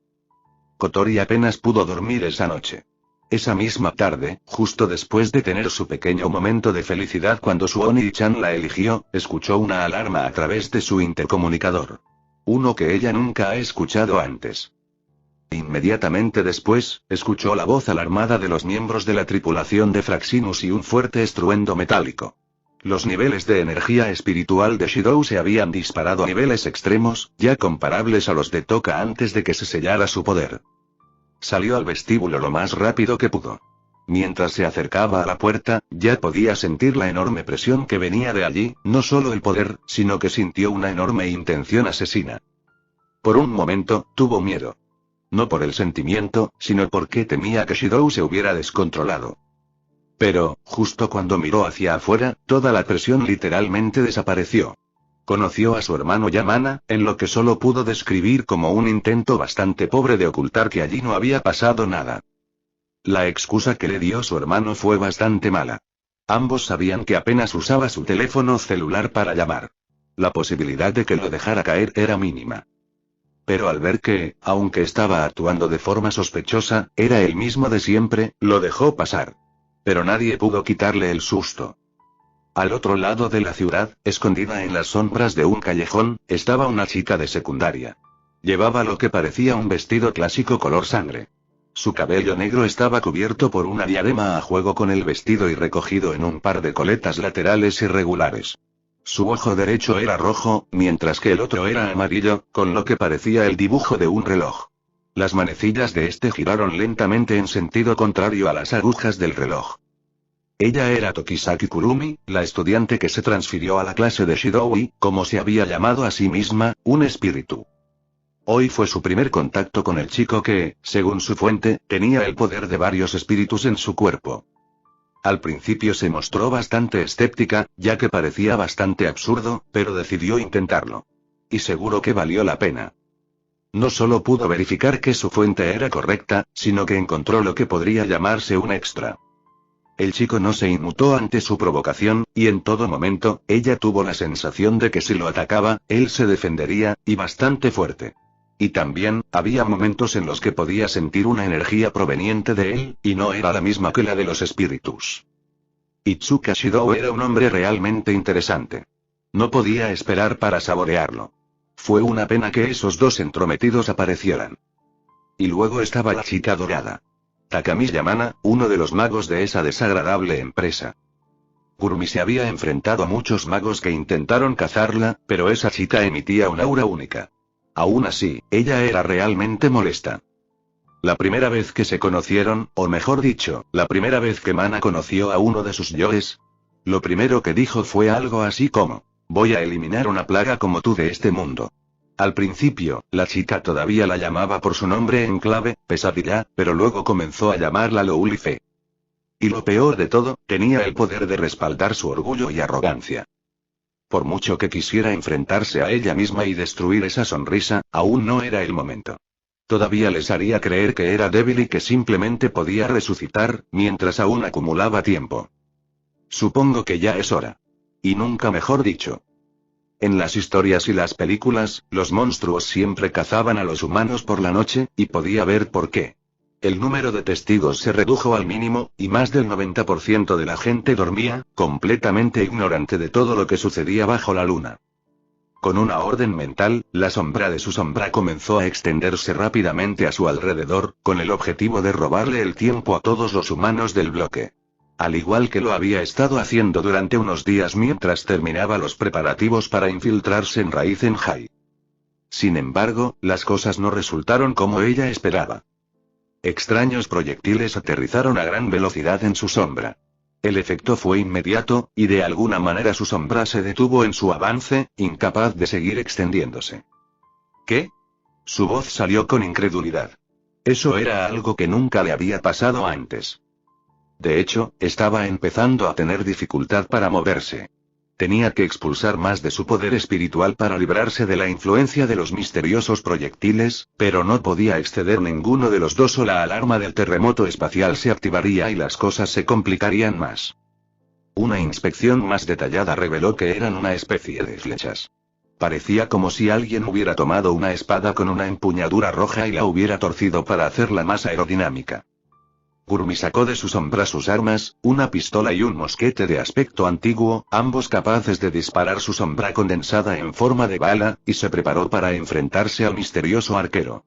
Kotori apenas pudo dormir esa noche. Esa misma tarde, justo después de tener su pequeño momento de felicidad cuando su Oni-chan la eligió, escuchó una alarma a través de su intercomunicador. Uno que ella nunca ha escuchado antes. Inmediatamente después, escuchó la voz alarmada de los miembros de la tripulación de Fraxinus y un fuerte estruendo metálico. Los niveles de energía espiritual de Shidou se habían disparado a niveles extremos, ya comparables a los de Toka antes de que se sellara su poder. Salió al vestíbulo lo más rápido que pudo. Mientras se acercaba a la puerta, ya podía sentir la enorme presión que venía de allí, no solo el poder, sino que sintió una enorme intención asesina. Por un momento, tuvo miedo. No por el sentimiento, sino porque temía que Shidou se hubiera descontrolado. Pero, justo cuando miró hacia afuera, toda la presión literalmente desapareció. Conoció a su hermano Yamana, en lo que solo pudo describir como un intento bastante pobre de ocultar que allí no había pasado nada. La excusa que le dio su hermano fue bastante mala. Ambos sabían que apenas usaba su teléfono celular para llamar. La posibilidad de que lo dejara caer era mínima. Pero al ver que, aunque estaba actuando de forma sospechosa, era el mismo de siempre, lo dejó pasar. Pero nadie pudo quitarle el susto. Al otro lado de la ciudad, escondida en las sombras de un callejón, estaba una chica de secundaria. Llevaba lo que parecía un vestido clásico color sangre. Su cabello negro estaba cubierto por una diadema a juego con el vestido y recogido en un par de coletas laterales irregulares. Su ojo derecho era rojo, mientras que el otro era amarillo, con lo que parecía el dibujo de un reloj. Las manecillas de este giraron lentamente en sentido contrario a las agujas del reloj. Ella era Tokisaki Kurumi, la estudiante que se transfirió a la clase de Shidou y, como se había llamado a sí misma, un espíritu. Hoy fue su primer contacto con el chico que, según su fuente, tenía el poder de varios espíritus en su cuerpo. Al principio se mostró bastante escéptica, ya que parecía bastante absurdo, pero decidió intentarlo. Y seguro que valió la pena. No solo pudo verificar que su fuente era correcta, sino que encontró lo que podría llamarse un extra. El chico no se inmutó ante su provocación, y en todo momento, ella tuvo la sensación de que si lo atacaba, él se defendería, y bastante fuerte. Y también, había momentos en los que podía sentir una energía proveniente de él, y no era la misma que la de los espíritus. Itsuka Shidou era un hombre realmente interesante. No podía esperar para saborearlo. Fue una pena que esos dos entrometidos aparecieran. Y luego estaba la chica dorada. Takami Yamana, uno de los magos de esa desagradable empresa. Kurumi se había enfrentado a muchos magos que intentaron cazarla, pero esa chica emitía un aura única. Aún así, ella era realmente molesta. La primera vez que se conocieron, o mejor dicho, la primera vez que Mana conoció a uno de sus yoes, lo primero que dijo fue algo así como: voy a eliminar una plaga como tú de este mundo. Al principio, la chica todavía la llamaba por su nombre en clave, Pesadilla, pero luego comenzó a llamarla Loulife. Y lo peor de todo, tenía el poder de respaldar su orgullo y arrogancia. Por mucho que quisiera enfrentarse a ella misma y destruir esa sonrisa, aún no era el momento. Todavía les haría creer que era débil y que simplemente podía resucitar, mientras aún acumulaba tiempo. Supongo que ya es hora. Y nunca mejor dicho. En las historias y las películas, los monstruos siempre cazaban a los humanos por la noche, y podía ver por qué. El número de testigos se redujo al mínimo, y más del 90% de la gente dormía, completamente ignorante de todo lo que sucedía bajo la luna. Con una orden mental, la sombra de su sombra comenzó a extenderse rápidamente a su alrededor, con el objetivo de robarle el tiempo a todos los humanos del bloque. Al igual que lo había estado haciendo durante unos días mientras terminaba los preparativos para infiltrarse en Raizen High. Sin embargo, las cosas no resultaron como ella esperaba. Extraños proyectiles aterrizaron a gran velocidad en su sombra. El efecto fue inmediato, y de alguna manera su sombra se detuvo en su avance, incapaz de seguir extendiéndose. ¿Qué? Su voz salió con incredulidad. Eso era algo que nunca le había pasado antes. De hecho, estaba empezando a tener dificultad para moverse. Tenía que expulsar más de su poder espiritual para librarse de la influencia de los misteriosos proyectiles, pero no podía exceder ninguno de los dos o la alarma del terremoto espacial se activaría y las cosas se complicarían más. Una inspección más detallada reveló que eran una especie de flechas. Parecía como si alguien hubiera tomado una espada con una empuñadura roja y la hubiera torcido para hacerla más aerodinámica. Gurumi sacó de su sombra sus armas, una pistola y un mosquete de aspecto antiguo, ambos capaces de disparar su sombra condensada en forma de bala, y se preparó para enfrentarse al misterioso arquero.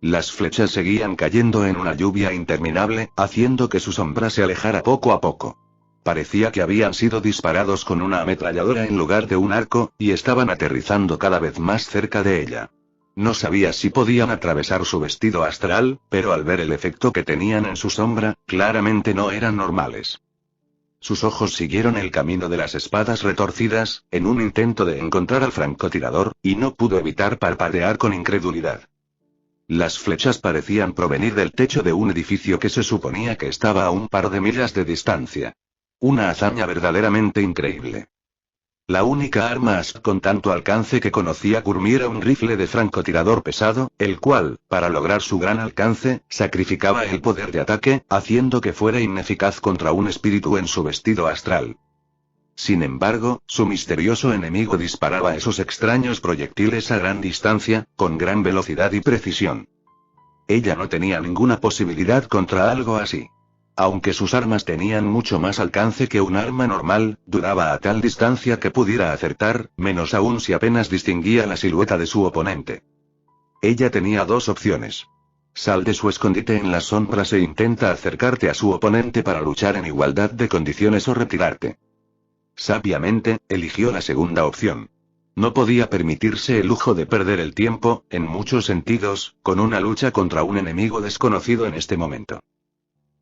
Las flechas seguían cayendo en una lluvia interminable, haciendo que su sombra se alejara poco a poco. Parecía que habían sido disparados con una ametralladora en lugar de un arco, y estaban aterrizando cada vez más cerca de ella. No sabía si podían atravesar su vestido astral, pero al ver el efecto que tenían en su sombra, claramente no eran normales. Sus ojos siguieron el camino de las espadas retorcidas, en un intento de encontrar al francotirador, y no pudo evitar parpadear con incredulidad. Las flechas parecían provenir del techo de un edificio que se suponía que estaba a un par de millas de distancia. Una hazaña verdaderamente increíble. La única arma con tanto alcance que conocía Gurumi era un rifle de francotirador pesado, el cual, para lograr su gran alcance, sacrificaba el poder de ataque, haciendo que fuera ineficaz contra un espíritu en su vestido astral. Sin embargo, su misterioso enemigo disparaba esos extraños proyectiles a gran distancia, con gran velocidad y precisión. Ella no tenía ninguna posibilidad contra algo así. Aunque sus armas tenían mucho más alcance que un arma normal, duraba a tal distancia que pudiera acertar, menos aún si apenas distinguía la silueta de su oponente. Ella tenía dos opciones. Sal de su escondite en las sombras e intenta acercarte a su oponente para luchar en igualdad de condiciones o retirarte. Sabiamente, eligió la segunda opción. No podía permitirse el lujo de perder el tiempo, en muchos sentidos, con una lucha contra un enemigo desconocido en este momento.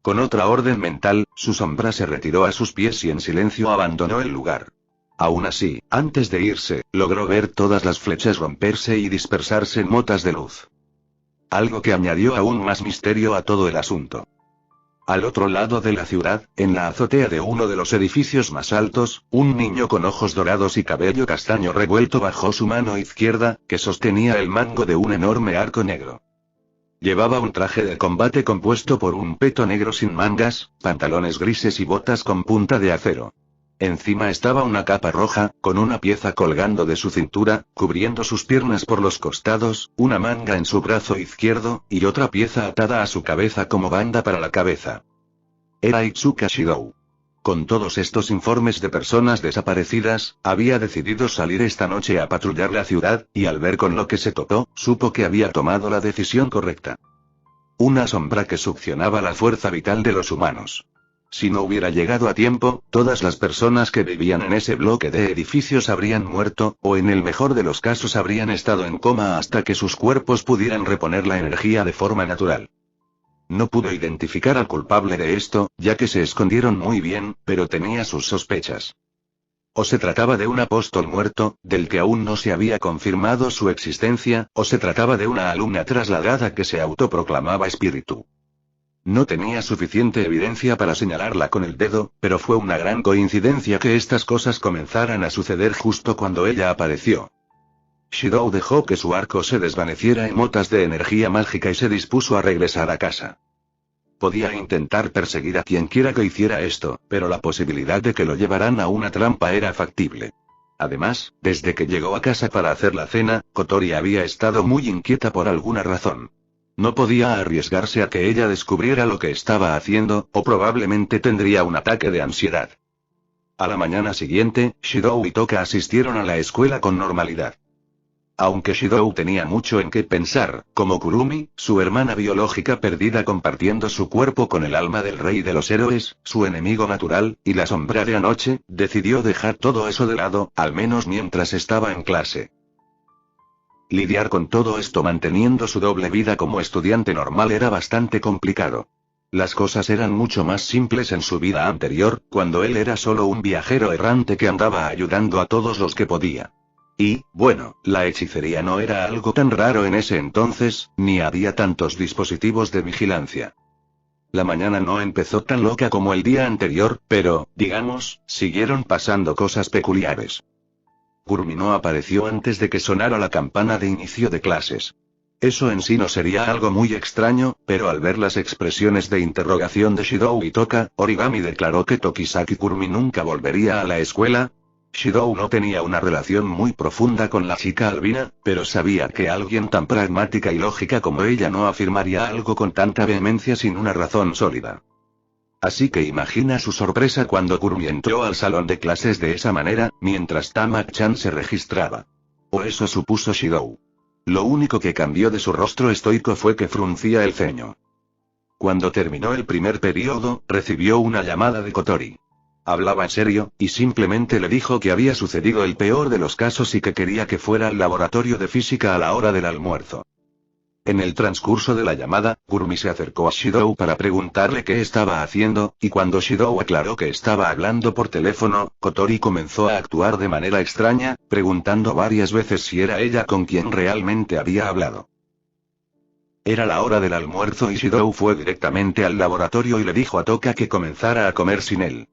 Con otra orden mental, su sombra se retiró a sus pies y en silencio abandonó el lugar. Aún así, antes de irse, logró ver todas las flechas romperse y dispersarse en motas de luz. Algo que añadió aún más misterio a todo el asunto. Al otro lado de la ciudad, en la azotea de uno de los edificios más altos, un niño con ojos dorados y cabello castaño revuelto bajó su mano izquierda, que sostenía el mango de un enorme arco negro. Llevaba un traje de combate compuesto por un peto negro sin mangas, pantalones grises y botas con punta de acero. Encima estaba una capa roja, con una pieza colgando de su cintura, cubriendo sus piernas por los costados, una manga en su brazo izquierdo, y otra pieza atada a su cabeza como banda para la cabeza. Era Itsuka Shidou. Con todos estos informes de personas desaparecidas, había decidido salir esta noche a patrullar la ciudad, y al ver con lo que se topó, supo que había tomado la decisión correcta. Una sombra que succionaba la fuerza vital de los humanos. Si no hubiera llegado a tiempo, todas las personas que vivían en ese bloque de edificios habrían muerto, o en el mejor de los casos habrían estado en coma hasta que sus cuerpos pudieran reponer la energía de forma natural. No pudo identificar al culpable de esto, ya que se escondieron muy bien, pero tenía sus sospechas. O se trataba de un apóstol muerto, del que aún no se había confirmado su existencia, o se trataba de una alumna trasladada que se autoproclamaba espíritu. No tenía suficiente evidencia para señalarla con el dedo, pero fue una gran coincidencia que estas cosas comenzaran a suceder justo cuando ella apareció. Shidou dejó que su arco se desvaneciera en motas de energía mágica y se dispuso a regresar a casa. Podía intentar perseguir a quien quiera que hiciera esto, pero la posibilidad de que lo llevaran a una trampa era factible. Además, desde que llegó a casa para hacer la cena, Kotori había estado muy inquieta por alguna razón. No podía arriesgarse a que ella descubriera lo que estaba haciendo, o probablemente tendría un ataque de ansiedad. A la mañana siguiente, Shidou y Toka asistieron a la escuela con normalidad. Aunque Shidou tenía mucho en qué pensar, como Kurumi, su hermana biológica perdida compartiendo su cuerpo con el alma del rey de los héroes, su enemigo natural, y la sombra de anoche, decidió dejar todo eso de lado, al menos mientras estaba en clase. Lidiar con todo esto manteniendo su doble vida como estudiante normal era bastante complicado. Las cosas eran mucho más simples en su vida anterior, cuando él era solo un viajero errante que andaba ayudando a todos los que podía. Y, bueno, la hechicería no era algo tan raro en ese entonces, ni había tantos dispositivos de vigilancia. La mañana no empezó tan loca como el día anterior, pero, digamos, siguieron pasando cosas peculiares. Kurumi no apareció antes de que sonara la campana de inicio de clases. Eso en sí no sería algo muy extraño, pero al ver las expresiones de interrogación de Shidou y Toka, Origami declaró que Tokisaki Kurumi nunca volvería a la escuela. Shidou no tenía una relación muy profunda con la chica albina, pero sabía que alguien tan pragmática y lógica como ella no afirmaría algo con tanta vehemencia sin una razón sólida. Así que imagina su sorpresa cuando Kurumi entró al salón de clases de esa manera, mientras Tamak-chan se registraba. O eso supuso Shidou. Lo único que cambió de su rostro estoico fue que fruncía el ceño. Cuando terminó el primer período, recibió una llamada de Kotori. Hablaba en serio, y simplemente le dijo que había sucedido el peor de los casos y que quería que fuera al laboratorio de física a la hora del almuerzo. En el transcurso de la llamada, Kurumi se acercó a Shidou para preguntarle qué estaba haciendo, y cuando Shidou aclaró que estaba hablando por teléfono, Kotori comenzó a actuar de manera extraña, preguntando varias veces si era ella con quien realmente había hablado. Era la hora del almuerzo y Shidou fue directamente al laboratorio y le dijo a Toka que comenzara a comer sin él.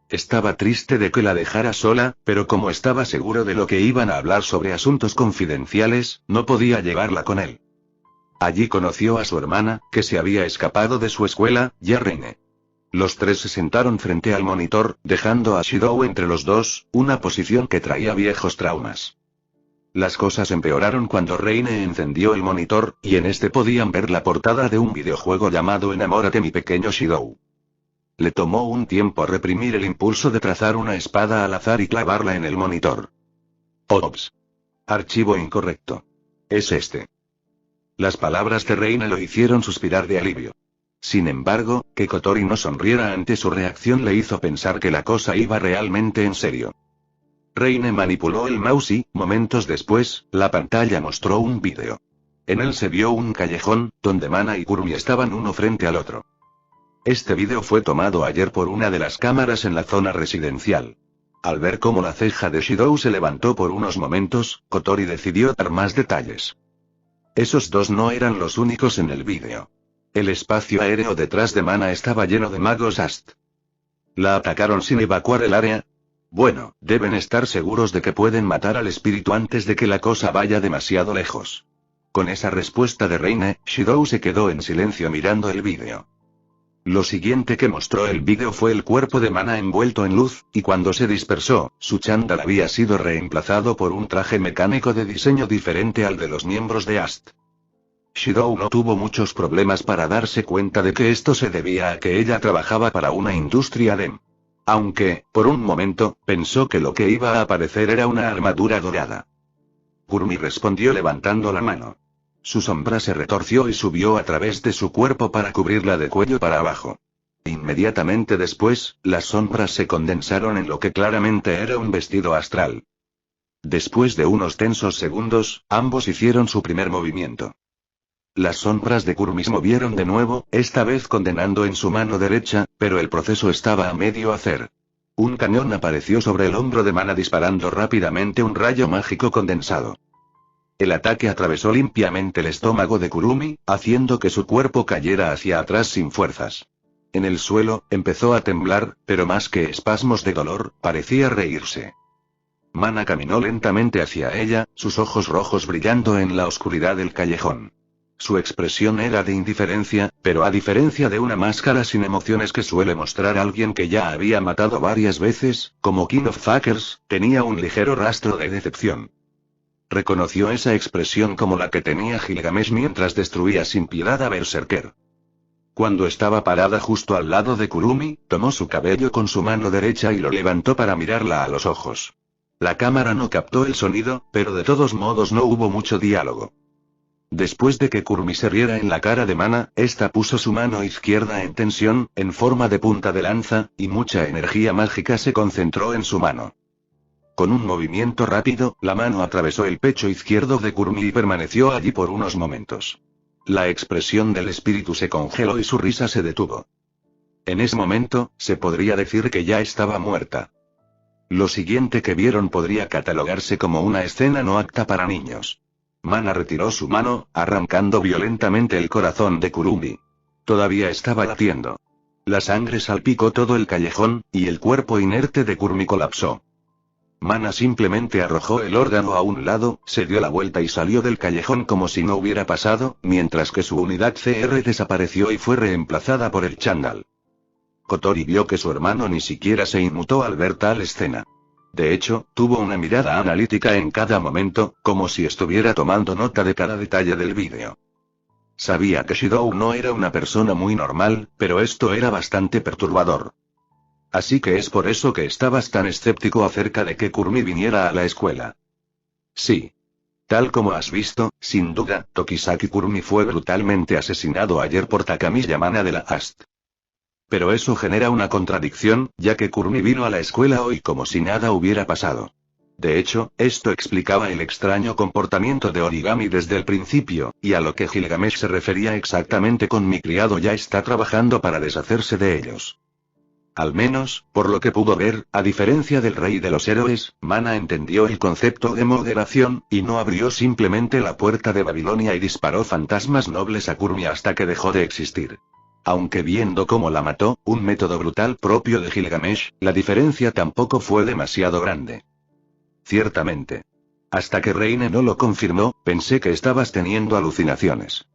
Estaba triste de que la dejara sola, pero como estaba seguro de lo que iban a hablar sobre asuntos confidenciales, no podía llevarla con él. Allí conoció a su hermana, que se había escapado de su escuela, Yarine. Los tres se sentaron frente al monitor, dejando a Shidou entre los dos, una posición que traía viejos traumas. Las cosas empeoraron cuando Reine encendió el monitor, y en este podían ver la portada de un videojuego llamado Enamórate mi pequeño Shidou. Le tomó un tiempo reprimir el impulso de trazar una espada al azar y clavarla en el monitor. Ops. Archivo incorrecto. Es este. Las palabras de Reine lo hicieron suspirar de alivio. Sin embargo, que Kotori no sonriera ante su reacción le hizo pensar que la cosa iba realmente en serio. Reine manipuló el mouse y, momentos después, la pantalla mostró un vídeo. En él se vio un callejón, donde Mana y Kurumi estaban uno frente al otro. Este vídeo fue tomado ayer por una de las cámaras en la zona residencial. Al ver cómo la ceja de Shidou se levantó por unos momentos, Kotori decidió dar más detalles. Esos dos no eran los únicos en el vídeo. El espacio aéreo detrás de Mana estaba lleno de magos Ast. ¿La atacaron sin evacuar el área? Bueno, deben estar seguros de que pueden matar al espíritu antes de que la cosa vaya demasiado lejos. Con esa respuesta de Reine, Shidou se quedó en silencio mirando el vídeo. Lo siguiente que mostró el vídeo fue el cuerpo de Mana envuelto en luz, y cuando se dispersó, su chándal había sido reemplazado por un traje mecánico de diseño diferente al de los miembros de Ast. Shidou no tuvo muchos problemas para darse cuenta de que esto se debía a que ella trabajaba para una industria DEM. Aunque, por un momento, pensó que lo que iba a aparecer era una armadura dorada. Kurumi respondió levantando la mano. Su sombra se retorció y subió a través de su cuerpo para cubrirla de cuello para abajo. Inmediatamente después, las sombras se condensaron en lo que claramente era un vestido astral. Después de unos tensos segundos, ambos hicieron su primer movimiento. Las sombras de Kurumi se movieron de nuevo, esta vez condenando en su mano derecha, pero el proceso estaba a medio hacer. Un cañón apareció sobre el hombro de Mana disparando rápidamente un rayo mágico condensado. El ataque atravesó limpiamente el estómago de Kurumi, haciendo que su cuerpo cayera hacia atrás sin fuerzas. En el suelo, empezó a temblar, pero más que espasmos de dolor, parecía reírse. Mana caminó lentamente hacia ella, sus ojos rojos brillando en la oscuridad del callejón. Su expresión era de indiferencia, pero a diferencia de una máscara sin emociones que suele mostrar alguien que ya había matado varias veces, como King of Fuckers, tenía un ligero rastro de decepción. Reconoció esa expresión como la que tenía Gilgamesh mientras destruía sin piedad a Berserker. Cuando estaba parada justo al lado de Kurumi, tomó su cabello con su mano derecha y lo levantó para mirarla a los ojos. La cámara no captó el sonido, pero de todos modos no hubo mucho diálogo. Después de que Kurumi se riera en la cara de Mana, esta puso su mano izquierda en tensión, en forma de punta de lanza, y mucha energía mágica se concentró en su mano. Con un movimiento rápido, la mano atravesó el pecho izquierdo de Kurumi y permaneció allí por unos momentos. La expresión del espíritu se congeló y su risa se detuvo. En ese momento, se podría decir que ya estaba muerta. Lo siguiente que vieron podría catalogarse como una escena no apta para niños. Mana retiró su mano, arrancando violentamente el corazón de Kurumi. Todavía estaba latiendo. La sangre salpicó todo el callejón, y el cuerpo inerte de Kurumi colapsó. Mana simplemente arrojó el órgano a un lado, se dio la vuelta y salió del callejón como si no hubiera pasado, mientras que su unidad CR desapareció y fue reemplazada por el chándal. Kotori vio que su hermano ni siquiera se inmutó al ver tal escena. De hecho, tuvo una mirada analítica en cada momento, como si estuviera tomando nota de cada detalle del vídeo. Sabía que Shidou no era una persona muy normal, pero esto era bastante perturbador. Así que es por eso que estabas tan escéptico acerca de que Kurumi viniera a la escuela. Sí. Tal como has visto, sin duda, Tokisaki Kurumi fue brutalmente asesinado ayer por Takami Yamana de la AST. Pero eso genera una contradicción, ya que Kurumi vino a la escuela hoy como si nada hubiera pasado. De hecho, esto explicaba el extraño comportamiento de Origami desde el principio, y a lo que Gilgamesh se refería exactamente con mi criado ya está trabajando para deshacerse de ellos. Al menos, por lo que pudo ver, a diferencia del rey de los héroes, Mana entendió el concepto de moderación, y no abrió simplemente la puerta de Babilonia y disparó fantasmas nobles a Kurumi hasta que dejó de existir. Aunque viendo cómo la mató, un método brutal propio de Gilgamesh, la diferencia tampoco fue demasiado grande. Ciertamente. Hasta que Reine no lo confirmó, pensé que estabas teniendo alucinaciones.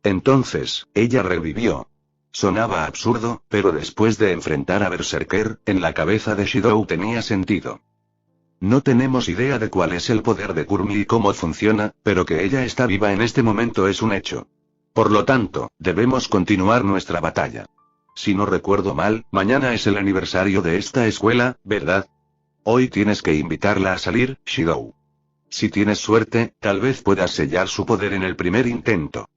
Entonces, ella revivió. Sonaba absurdo, pero después de enfrentar a Berserker, en la cabeza de Shidou tenía sentido. No tenemos idea de cuál es el poder de Kurumi y cómo funciona, pero que ella está viva en este momento es un hecho. Por lo tanto, debemos continuar nuestra batalla. Si no recuerdo mal, mañana es el aniversario de esta escuela, ¿verdad? Hoy tienes que invitarla a salir, Shidou. Si tienes suerte, tal vez puedas sellar su poder en el primer intento.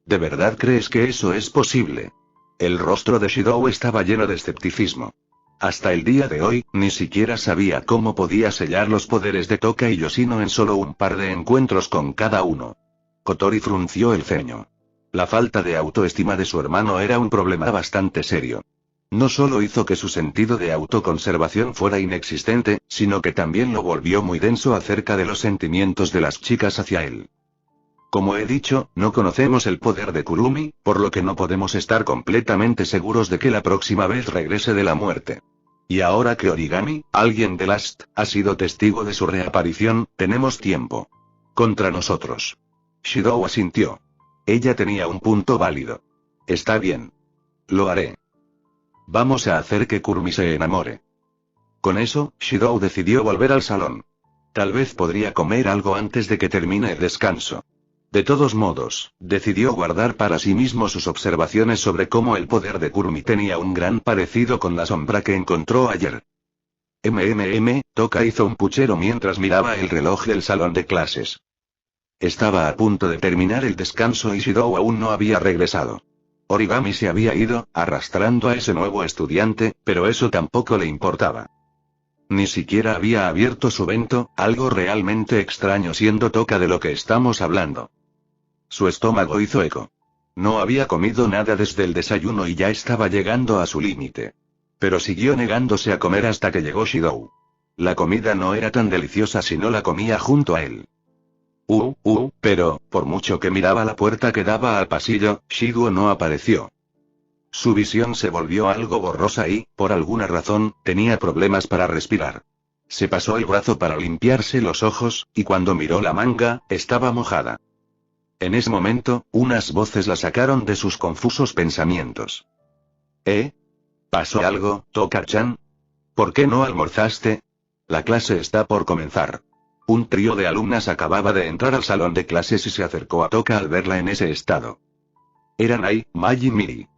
¿De verdad crees que eso es posible? El rostro de Shidou estaba lleno de escepticismo. Hasta el día de hoy, ni siquiera sabía cómo podía sellar los poderes de Toka y Yoshino en solo un par de encuentros con cada uno. Kotori frunció el ceño. La falta de autoestima de su hermano era un problema bastante serio. No solo hizo que su sentido de autoconservación fuera inexistente, sino que también lo volvió muy denso acerca de los sentimientos de las chicas hacia él. Como he dicho, no conocemos el poder de Kurumi, por lo que no podemos estar completamente seguros de que la próxima vez regrese de la muerte. Y ahora que Origami, alguien de Last, ha sido testigo de su reaparición, tenemos tiempo. Contra nosotros. Shidou asintió. Ella tenía un punto válido. Está bien. Lo haré. Vamos a hacer que Kurumi se enamore. Con eso, Shidou decidió volver al salón. Tal vez podría comer algo antes de que termine el descanso. De todos modos, decidió guardar para sí mismo sus observaciones sobre cómo el poder de Kurumi tenía un gran parecido con la sombra que encontró ayer. Toka hizo un puchero mientras miraba el reloj del salón de clases. Estaba a punto de terminar el descanso y Shidou aún no había regresado. Origami se había ido, arrastrando a ese nuevo estudiante, pero eso tampoco le importaba. Ni siquiera había abierto su bento, algo realmente extraño siendo Toka de lo que estamos hablando. Su estómago hizo eco. No había comido nada desde el desayuno y ya estaba llegando a su límite. Pero siguió negándose a comer hasta que llegó Shidou. La comida no era tan deliciosa si no la comía junto a él. Pero, por mucho que miraba la puerta que daba al pasillo, Shidou no apareció. Su visión se volvió algo borrosa y, por alguna razón, tenía problemas para respirar. Se pasó el brazo para limpiarse los ojos, y cuando miró la manga, estaba mojada. En ese momento, unas voces la sacaron de sus confusos pensamientos. ¿Pasó algo, Toka-chan? ¿Por qué no almorzaste? La clase está por comenzar. Un trío de alumnas acababa de entrar al salón de clases y se acercó a Toka al verla en ese estado. Eran Ai, Mai y Miri.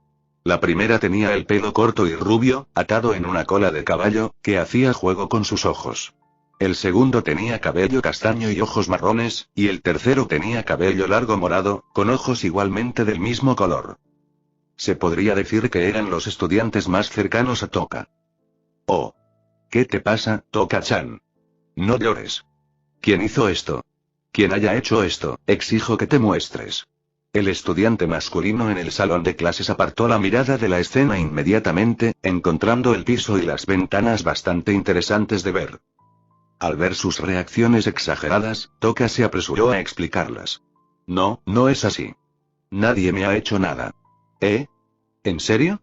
La primera tenía el pelo corto y rubio, atado en una cola de caballo, que hacía juego con sus ojos. El segundo tenía cabello castaño y ojos marrones, y el tercero tenía cabello largo morado, con ojos igualmente del mismo color. Se podría decir que eran los estudiantes más cercanos a Toka. Oh. ¿Qué te pasa, Toka-chan? No llores. ¿Quién hizo esto? Quien haya hecho esto, exijo que te muestres. El estudiante masculino en el salón de clases apartó la mirada de la escena inmediatamente, encontrando el piso y las ventanas bastante interesantes de ver. Al ver sus reacciones exageradas, Toka se apresuró a explicarlas. No, no es así. Nadie me ha hecho nada. ¿En serio?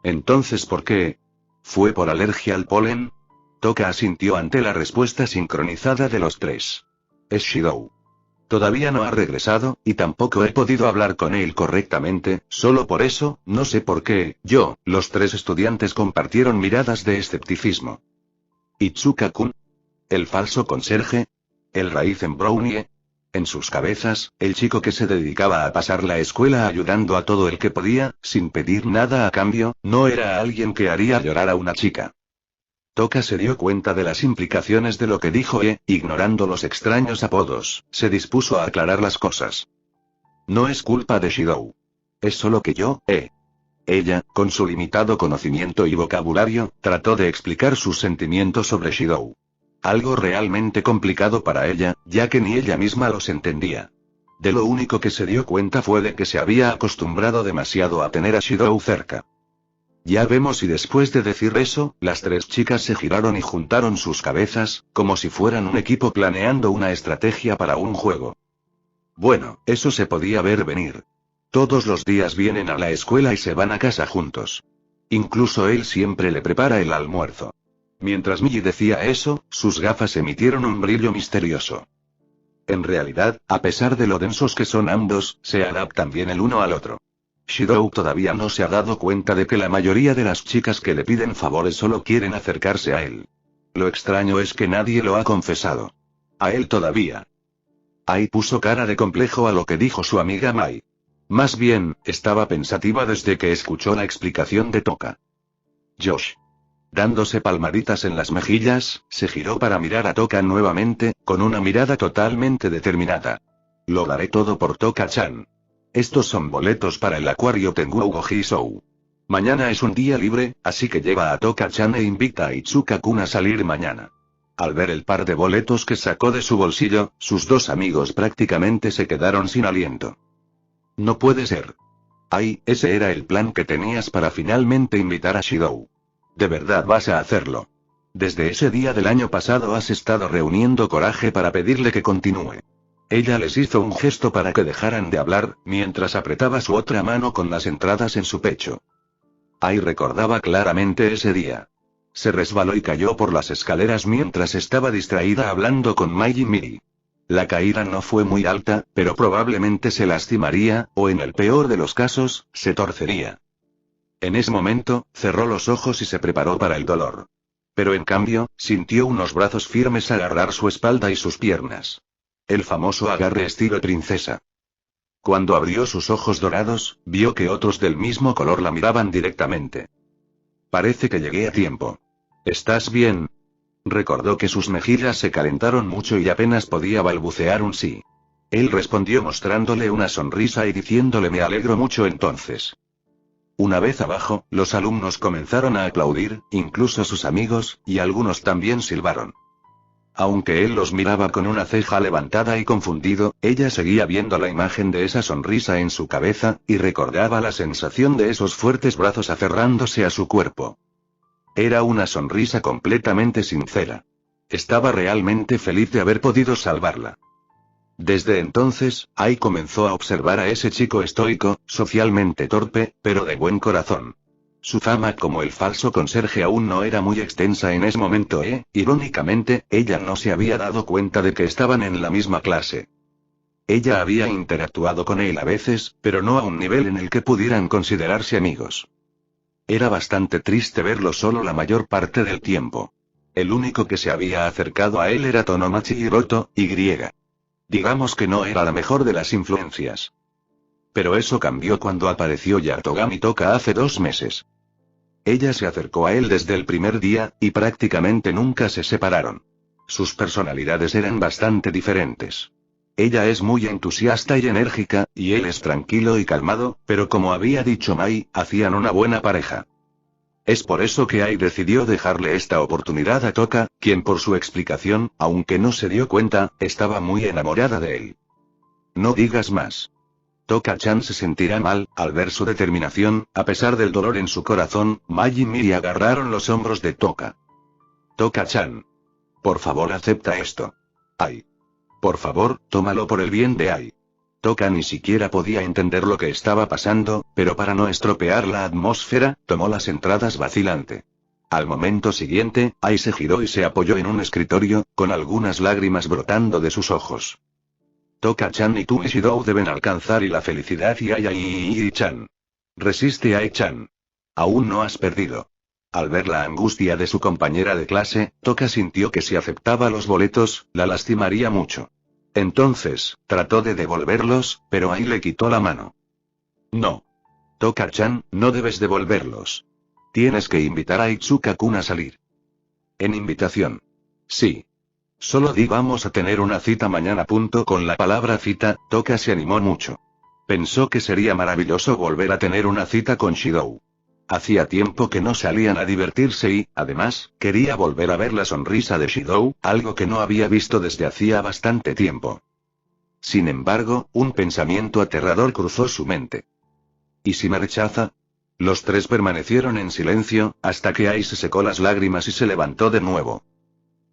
Entonces, ¿por qué? ¿Fue por alergia al polen? Toka asintió ante la respuesta sincronizada de los tres. Es Shidou. Todavía no ha regresado, y tampoco he podido hablar con él correctamente, solo por eso, no sé por qué, los tres estudiantes compartieron miradas de escepticismo. ¿Itsuka-kun? ¿El falso conserje? ¿El Raizen Brownie? En sus cabezas, el chico que se dedicaba a pasar la escuela ayudando a todo el que podía, sin pedir nada a cambio, no era alguien que haría llorar a una chica. Toka se dio cuenta de las implicaciones de lo que dijo e, ignorando los extraños apodos, se dispuso a aclarar las cosas. No es culpa de Shidou. Es solo que yo, Ella, con su limitado conocimiento y vocabulario, trató de explicar sus sentimientos sobre Shidou. Algo realmente complicado para ella, ya que ni ella misma los entendía. De lo único que se dio cuenta fue de que se había acostumbrado demasiado a tener a Shidou cerca. Ya vemos, y después de decir eso, las tres chicas se giraron y juntaron sus cabezas, como si fueran un equipo planeando una estrategia para un juego. Bueno, eso se podía ver venir. Todos los días vienen a la escuela y se van a casa juntos. Incluso él siempre le prepara el almuerzo. Mientras Mii decía eso, sus gafas emitieron un brillo misterioso. En realidad, a pesar de lo densos que son ambos, se adaptan bien el uno al otro. Shidou todavía no se ha dado cuenta de que la mayoría de las chicas que le piden favores solo quieren acercarse a él. Lo extraño es que nadie lo ha confesado. A él todavía. Ai puso cara de complejo a lo que dijo su amiga Mai. Más bien, estaba pensativa desde que escuchó la explicación de Toka. Josh. Dándose palmaditas en las mejillas, se giró para mirar a Toka nuevamente, con una mirada totalmente determinada. Lo daré todo por Toka-chan. Estos son boletos para el acuario Tenguo Goji-sou. Mañana es un día libre, así que lleva a Toka-chan e invita a Itsuka-kun a salir mañana. Al ver el par de boletos que sacó de su bolsillo, sus dos amigos prácticamente se quedaron sin aliento. No puede ser. Ay, ese era el plan que tenías para finalmente invitar a Shidou. ¿De verdad vas a hacerlo? Desde ese día del año pasado has estado reuniendo coraje para pedirle que continúe. Ella les hizo un gesto para que dejaran de hablar, mientras apretaba su otra mano con las entradas en su pecho. Ai recordaba claramente ese día. Se resbaló y cayó por las escaleras mientras estaba distraída hablando con Mai y Miri. La caída no fue muy alta, pero probablemente se lastimaría, o en el peor de los casos, se torcería. En ese momento, cerró los ojos y se preparó para el dolor. Pero en cambio, sintió unos brazos firmes agarrar su espalda y sus piernas. El famoso agarre estilo princesa. Cuando abrió sus ojos dorados, vio que otros del mismo color la miraban directamente. Parece que llegué a tiempo. ¿Estás bien? Recordó que sus mejillas se calentaron mucho y apenas podía balbucear un sí. Él respondió mostrándole una sonrisa y diciéndole me alegro mucho entonces. Una vez abajo, los alumnos comenzaron a aplaudir, incluso sus amigos, y algunos también silbaron. Aunque él los miraba con una ceja levantada y confundido, ella seguía viendo la imagen de esa sonrisa en su cabeza, y recordaba la sensación de esos fuertes brazos aferrándose a su cuerpo. Era una sonrisa completamente sincera. Estaba realmente feliz de haber podido salvarla. Desde entonces, Ai comenzó a observar a ese chico estoico, socialmente torpe, pero de buen corazón. Su fama como el falso conserje aún no era muy extensa en ese momento irónicamente, ella no se había dado cuenta de que estaban en la misma clase. Ella había interactuado con él a veces, pero no a un nivel en el que pudieran considerarse amigos. Era bastante triste verlo solo la mayor parte del tiempo. El único que se había acercado a él era Tonomachi Hiroto, Y. Digamos que no era la mejor de las influencias. Pero eso cambió cuando apareció Yatogami Toka hace 2 meses. Ella se acercó a él desde el primer día, y prácticamente nunca se separaron. Sus personalidades eran bastante diferentes. Ella es muy entusiasta y enérgica, y él es tranquilo y calmado, pero como había dicho Mai, hacían una buena pareja. Es por eso que Ai decidió dejarle esta oportunidad a Toka, quien por su explicación, aunque no se dio cuenta, estaba muy enamorada de él. No digas más. Toka-chan se sentirá mal, al ver su determinación, a pesar del dolor en su corazón. Mai y Miri agarraron los hombros de Toka. Toka-chan. Por favor acepta esto. Ai. Por favor, tómalo por el bien de Ai. Toka ni siquiera podía entender lo que estaba pasando, pero para no estropear la atmósfera, tomó las entradas vacilante. Al momento siguiente, Ai se giró y se apoyó en un escritorio, con algunas lágrimas brotando de sus ojos. Toka-chan y tú y Shidou deben alcanzar y la felicidad y Ai-chan. Resiste Ai-chan. Aún no has perdido. Al ver la angustia de su compañera de clase, Toka sintió que si aceptaba los boletos, la lastimaría mucho. Entonces, trató de devolverlos, pero Ai le quitó la mano. No. Toka-chan, no debes devolverlos. Tienes que invitar a Itsuka-kun a salir. En invitación. Sí. Solo di vamos a tener una cita mañana. Con la palabra cita, Toka se animó mucho. Pensó que sería maravilloso volver a tener una cita con Shidou. Hacía tiempo que no salían a divertirse y, además, quería volver a ver la sonrisa de Shidou, algo que no había visto desde hacía bastante tiempo. Sin embargo, un pensamiento aterrador cruzó su mente. ¿Y si me rechaza? Los tres permanecieron en silencio, hasta que Ai se secó las lágrimas y se levantó de nuevo.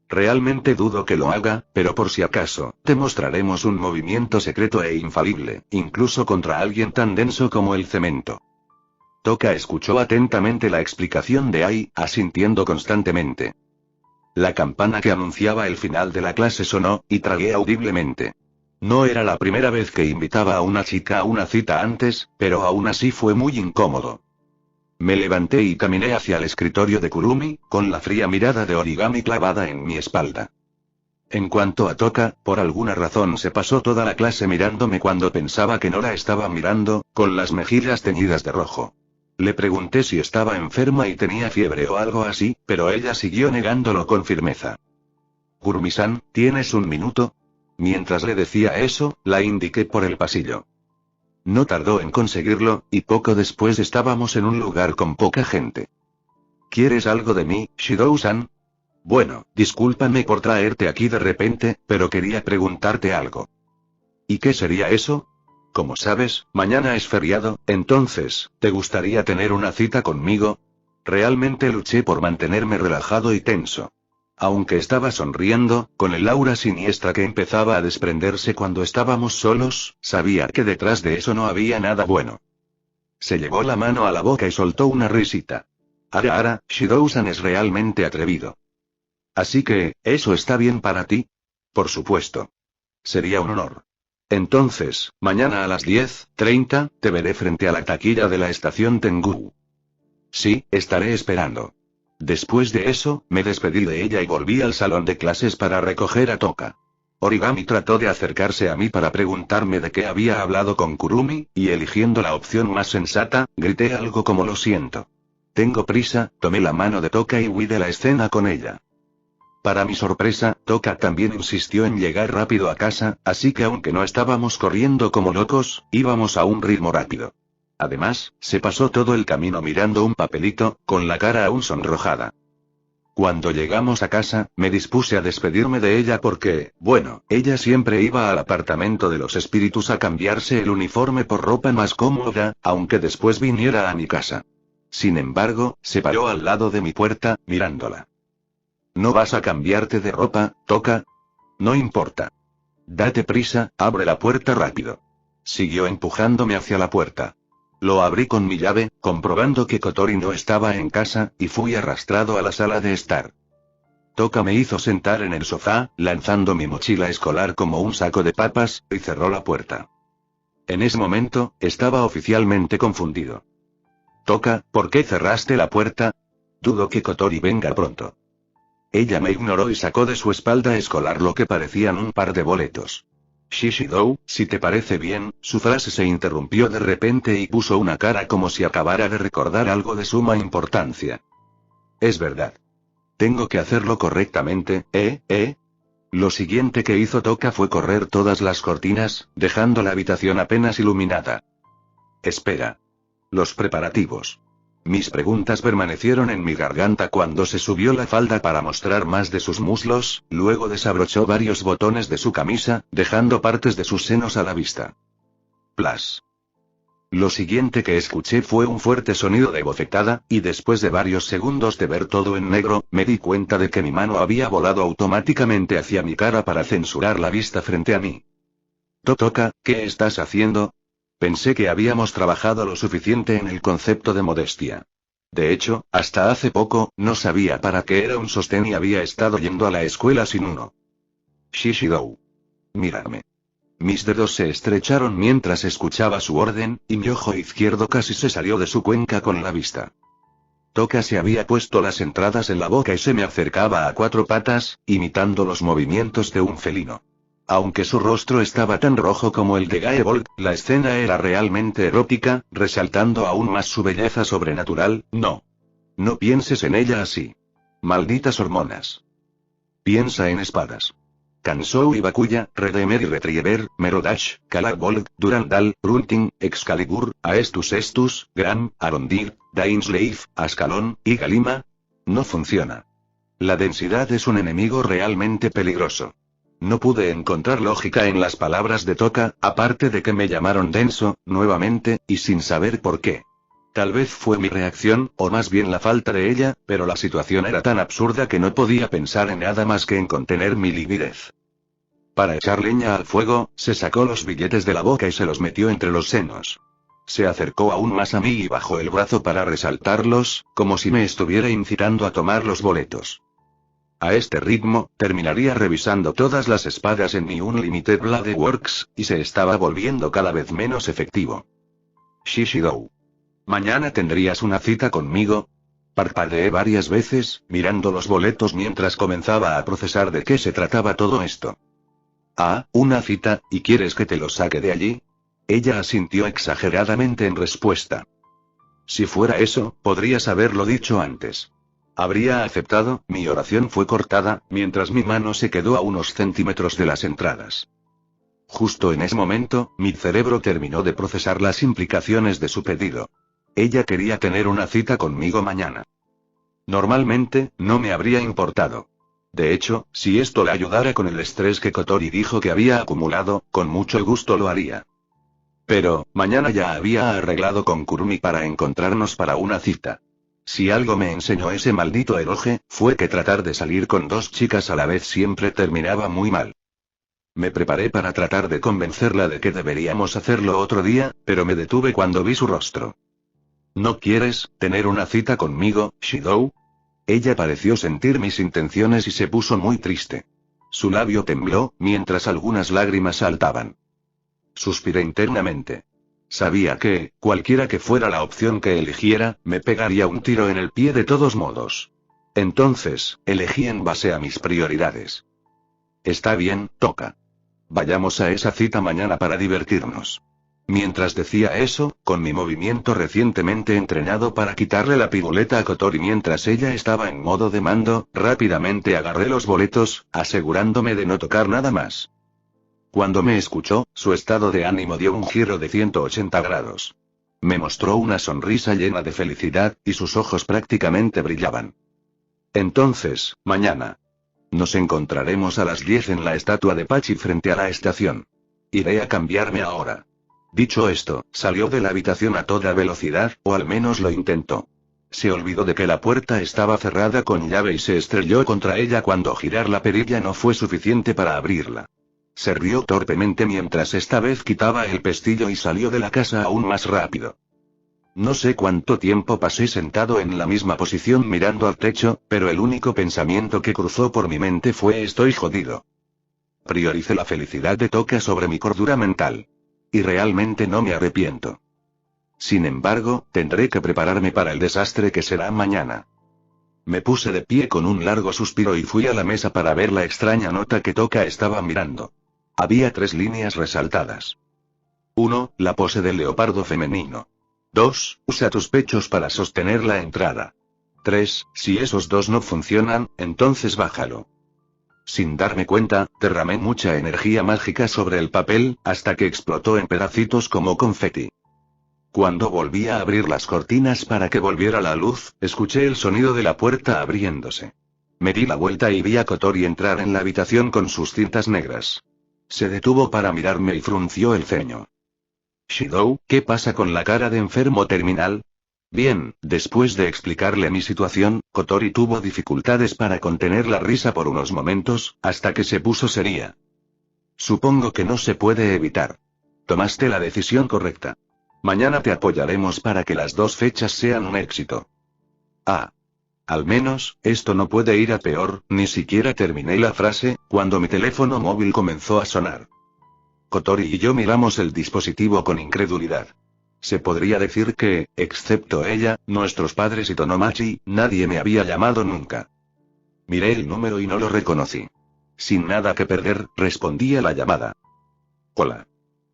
Realmente dudo que lo haga, pero por si acaso, te mostraremos un movimiento secreto e infalible, incluso contra alguien tan denso como el cemento. Toka escuchó atentamente la explicación de Ai, asintiendo constantemente. La campana que anunciaba el final de la clase sonó, y tragué audiblemente. No era la primera vez que invitaba a una chica a una cita antes, pero aún así fue muy incómodo. Me levanté y caminé hacia el escritorio de Kurumi, con la fría mirada de Origami clavada en mi espalda. En cuanto a Toka, por alguna razón se pasó toda la clase mirándome cuando pensaba que no la estaba mirando, con las mejillas teñidas de rojo. Le pregunté si estaba enferma y tenía fiebre o algo así, pero ella siguió negándolo con firmeza. Kurumi-san, ¿tienes un minuto? Mientras le decía eso, la indiqué por el pasillo. No tardó en conseguirlo, y poco después estábamos en un lugar con poca gente. ¿Quieres algo de mí, Shidou-san? Bueno, discúlpame por traerte aquí de repente, pero quería preguntarte algo. ¿Y qué sería eso? Como sabes, mañana es feriado, entonces, ¿te gustaría tener una cita conmigo? Realmente luché por mantenerme relajado y tenso. Aunque estaba sonriendo, con el aura siniestra que empezaba a desprenderse cuando estábamos solos, sabía que detrás de eso no había nada bueno. Se llevó la mano a la boca y soltó una risita. Ara, Shidou-san es realmente atrevido. Así que, ¿eso está bien para ti? Por supuesto. Sería un honor. Entonces, mañana a las 10:30, te veré frente a la taquilla de la estación Tengu. Sí, estaré esperando. Después de eso, me despedí de ella y volví al salón de clases para recoger a Toka. Origami trató de acercarse a mí para preguntarme de qué había hablado con Kurumi, y eligiendo la opción más sensata, grité algo como lo siento. Tengo prisa, tomé la mano de Toka y huí de la escena con ella. Para mi sorpresa, Toka también insistió en llegar rápido a casa, así que aunque no estábamos corriendo como locos, íbamos a un ritmo rápido. Además, se pasó todo el camino mirando un papelito, con la cara aún sonrojada. Cuando llegamos a casa, me dispuse a despedirme de ella porque, bueno, ella siempre iba al apartamento de los espíritus a cambiarse el uniforme por ropa más cómoda, aunque después viniera a mi casa. Sin embargo, se paró al lado de mi puerta, mirándola. ¿No vas a cambiarte de ropa, Toka? No importa. Date prisa, abre la puerta rápido. Siguió empujándome hacia la puerta. Lo abrí con mi llave, comprobando que Kotori no estaba en casa, y fui arrastrado a la sala de estar. Toka me hizo sentar en el sofá, lanzando mi mochila escolar como un saco de papas, y cerró la puerta. En ese momento, estaba oficialmente confundido. Toka, ¿por qué cerraste la puerta? Dudo que Kotori venga pronto. Ella me ignoró y sacó de su espalda escolar lo que parecían un par de boletos. Shishidou, si te parece bien, su frase se interrumpió de repente y puso una cara como si acabara de recordar algo de suma importancia. Es verdad. Tengo que hacerlo correctamente, ¿eh? Lo siguiente que hizo Toka fue correr todas las cortinas, dejando la habitación apenas iluminada. Espera. Los preparativos. Mis preguntas permanecieron en mi garganta cuando se subió la falda para mostrar más de sus muslos, luego desabrochó varios botones de su camisa, dejando partes de sus senos a la vista. Plas. Lo siguiente que escuché fue un fuerte sonido de bofetada, y después de varios segundos de ver todo en negro, me di cuenta de que mi mano había volado automáticamente hacia mi cara para censurar la vista frente a mí. Toka, ¿qué estás haciendo? Pensé que habíamos trabajado lo suficiente en el concepto de modestia. De hecho, hasta hace poco, no sabía para qué era un sostén y había estado yendo a la escuela sin uno. Shishidou. Mírame. Mis dedos se estrecharon mientras escuchaba su orden, y mi ojo izquierdo casi se salió de su cuenca con la vista. Toka se había puesto las entradas en la boca y se me acercaba a cuatro patas, imitando los movimientos de un felino. Aunque su rostro estaba tan rojo como el de Gaevold, la escena era realmente erótica, resaltando aún más su belleza sobrenatural. No. No pienses en ella así. Malditas hormonas. Piensa en espadas. Kansou y Bakuya, Redeemer y Retriever, Merodash, Calagbolt, Durandal, Runting, Excalibur, Aestus Estus, Gram, Arondir, Dainsleif, Ascalon, y Galima. No funciona. La densidad es un enemigo realmente peligroso. No pude encontrar lógica en las palabras de Toka, aparte de que me llamaron denso, nuevamente, y sin saber por qué. Tal vez fue mi reacción, o más bien la falta de ella, pero la situación era tan absurda que no podía pensar en nada más que en contener mi lividez. Para echar leña al fuego, se sacó los billetes de la boca y se los metió entre los senos. Se acercó aún más a mí y bajó el brazo para resaltarlos, como si me estuviera incitando a tomar los boletos. A este ritmo, terminaría revisando todas las espadas en mi Unlimited Blade Works, y se estaba volviendo cada vez menos efectivo. Shishidou. ¿Mañana tendrías una cita conmigo? Parpadeé varias veces, mirando los boletos mientras comenzaba a procesar de qué se trataba todo esto. Ah, una cita, ¿y quieres que te lo saque de allí? Ella asintió exageradamente en respuesta. Si fuera eso, podrías haberlo dicho antes. Habría aceptado. Mi oración fue cortada, mientras mi mano se quedó a unos centímetros de las entradas. Justo en ese momento, mi cerebro terminó de procesar las implicaciones de su pedido. Ella quería tener una cita conmigo mañana. Normalmente, no me habría importado. De hecho, si esto le ayudara con el estrés que Kotori dijo que había acumulado, con mucho gusto lo haría. Pero, mañana ya había arreglado con Kurumi para encontrarnos para una cita. Si algo me enseñó ese maldito eroge, fue que tratar de salir con dos chicas a la vez siempre terminaba muy mal. Me preparé para tratar de convencerla de que deberíamos hacerlo otro día, pero me detuve cuando vi su rostro. ¿No quieres tener una cita conmigo, Shidou? Ella pareció sentir mis intenciones y se puso muy triste. Su labio tembló, mientras algunas lágrimas saltaban. Suspiré internamente. Sabía que, cualquiera que fuera la opción que eligiera, me pegaría un tiro en el pie de todos modos. Entonces, elegí en base a mis prioridades. Está bien, Toka. Vayamos a esa cita mañana para divertirnos. Mientras decía eso, con mi movimiento recientemente entrenado para quitarle la pigoleta a Kotori mientras ella estaba en modo de mando, rápidamente agarré los boletos, asegurándome de no tocar nada más. Cuando me escuchó, su estado de ánimo dio un giro de 180 grados. Me mostró una sonrisa llena de felicidad, y sus ojos prácticamente brillaban. Entonces, mañana. Nos encontraremos a las 10 en la estatua de Pachi frente a la estación. Iré a cambiarme ahora. Dicho esto, salió de la habitación a toda velocidad, o al menos lo intentó. Se olvidó de que la puerta estaba cerrada con llave y se estrelló contra ella cuando girar la perilla no fue suficiente para abrirla. Se rió torpemente mientras esta vez quitaba el pestillo y salió de la casa aún más rápido. No sé cuánto tiempo pasé sentado en la misma posición mirando al techo, pero el único pensamiento que cruzó por mi mente fue estoy jodido. Prioricé la felicidad de Toka sobre mi cordura mental. Y realmente no me arrepiento. Sin embargo, tendré que prepararme para el desastre que será mañana. Me puse de pie con un largo suspiro y fui a la mesa para ver la extraña nota que Toka estaba mirando. Había 3 líneas resaltadas. 1. La pose del leopardo femenino. 2. Usa tus pechos para sostener la entrada. 3. Si esos 2 no funcionan, entonces bájalo. Sin darme cuenta, derramé mucha energía mágica sobre el papel, hasta que explotó en pedacitos como confeti. Cuando volví a abrir las cortinas para que volviera la luz, escuché el sonido de la puerta abriéndose. Me di la vuelta y vi a Kotori entrar en la habitación con sus cintas negras. Se detuvo para mirarme y frunció el ceño. Shidou, ¿qué pasa con la cara de enfermo terminal? Bien, después de explicarle mi situación, Kotori tuvo dificultades para contener la risa por unos momentos, hasta que se puso seria. Supongo que no se puede evitar. Tomaste la decisión correcta. Mañana te apoyaremos para que las 2 fechas sean un éxito. Ah. Al menos, esto no puede ir a peor, ni siquiera terminé la frase, cuando mi teléfono móvil comenzó a sonar. Kotori y yo miramos el dispositivo con incredulidad. Se podría decir que, excepto ella, nuestros padres y Tonomachi, nadie me había llamado nunca. Miré el número y no lo reconocí. Sin nada que perder, respondí a la llamada. Hola.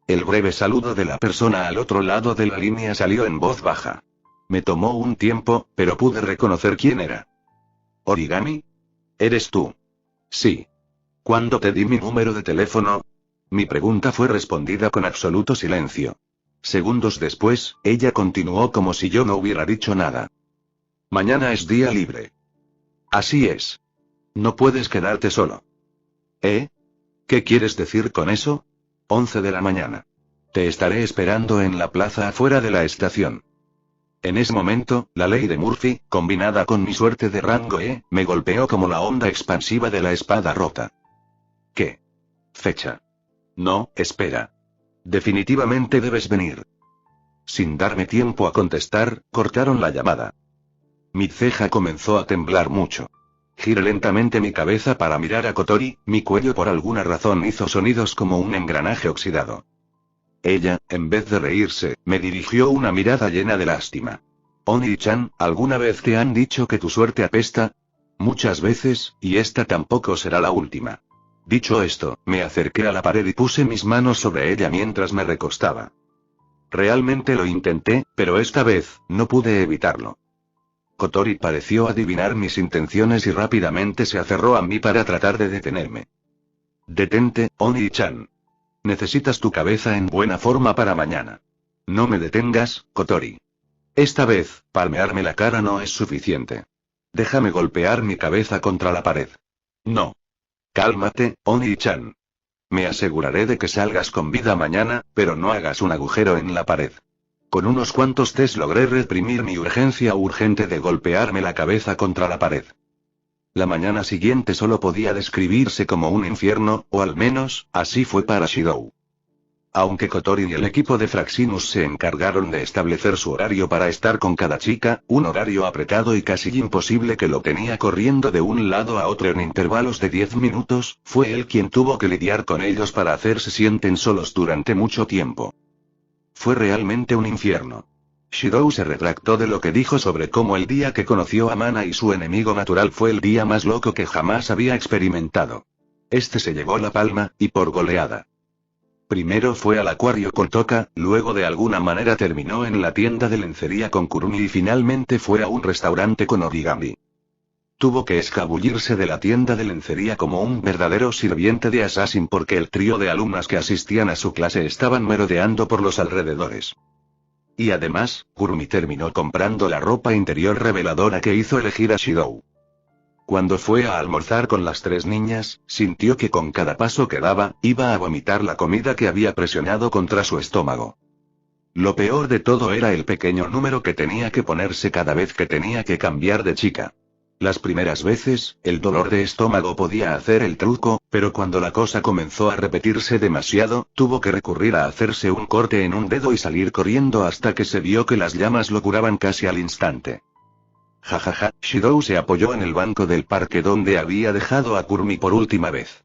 El breve saludo de la persona al otro lado de la línea salió en voz baja. Me tomó un tiempo, pero pude reconocer quién era. ¿Origami? ¿Eres tú? Sí. ¿Cuándo te di mi número de teléfono? Mi pregunta fue respondida con absoluto silencio. Segundos después, ella continuó como si yo no hubiera dicho nada. Mañana es día libre. Así es. No puedes quedarte solo. ¿Eh? ¿Qué quieres decir con eso? 11 de la mañana. Te estaré esperando en la plaza afuera de la estación. En ese momento, la ley de Murphy, combinada con mi suerte de rango E, me golpeó como la onda expansiva de la espada rota. ¿Qué? Fecha. No, espera. Definitivamente debes venir. Sin darme tiempo a contestar, cortaron la llamada. Mi ceja comenzó a temblar mucho. Giré lentamente mi cabeza para mirar a Kotori, mi cuello por alguna razón hizo sonidos como un engranaje oxidado. Ella, en vez de reírse, me dirigió una mirada llena de lástima. Oni-chan, ¿alguna vez te han dicho que tu suerte apesta? Muchas veces, y esta tampoco será la última. Dicho esto, me acerqué a la pared y puse mis manos sobre ella mientras me recostaba. Realmente lo intenté, pero esta vez, no pude evitarlo. Kotori pareció adivinar mis intenciones y rápidamente se aferró a mí para tratar de detenerme. Detente, Oni-chan. Necesitas tu cabeza en buena forma para mañana. No me detengas, Kotori. Esta vez, palmearme la cara no es suficiente. Déjame golpear mi cabeza contra la pared. No. Cálmate, Oni-chan. Me aseguraré de que salgas con vida mañana, pero no hagas un agujero en la pared. Con unos cuantos test logré reprimir mi urgencia urgente de golpearme la cabeza contra la pared. La mañana siguiente solo podía describirse como un infierno, o al menos, así fue para Shidou. Aunque Kotori y el equipo de Fraxinus se encargaron de establecer su horario para estar con cada chica, un horario apretado y casi imposible que lo tenía corriendo de un lado a otro en intervalos de 10 minutos, fue él quien tuvo que lidiar con ellos para hacer se sienten solos durante mucho tiempo. Fue realmente un infierno. Shidou se retractó de lo que dijo sobre cómo el día que conoció a Mana y su enemigo natural fue el día más loco que jamás había experimentado. Este se llevó la palma, y por goleada. Primero fue al acuario con Toka, luego de alguna manera terminó en la tienda de lencería con Kurumi y finalmente fue a un restaurante con Origami. Tuvo que escabullirse de la tienda de lencería como un verdadero sirviente de Assassin porque el trío de alumnas que asistían a su clase estaban merodeando por los alrededores. Y además, Kurumi terminó comprando la ropa interior reveladora que hizo elegir a Shidou. Cuando fue a almorzar con las tres niñas, sintió que con cada paso que daba, iba a vomitar la comida que había presionado contra su estómago. Lo peor de todo era el pequeño número que tenía que ponerse cada vez que tenía que cambiar de chica. Las primeras veces, el dolor de estómago podía hacer el truco, pero cuando la cosa comenzó a repetirse demasiado, tuvo que recurrir a hacerse un corte en un dedo y salir corriendo hasta que se vio que las llamas lo curaban casi al instante. Jajaja, Shidou se apoyó en el banco del parque donde había dejado a Kurumi por última vez.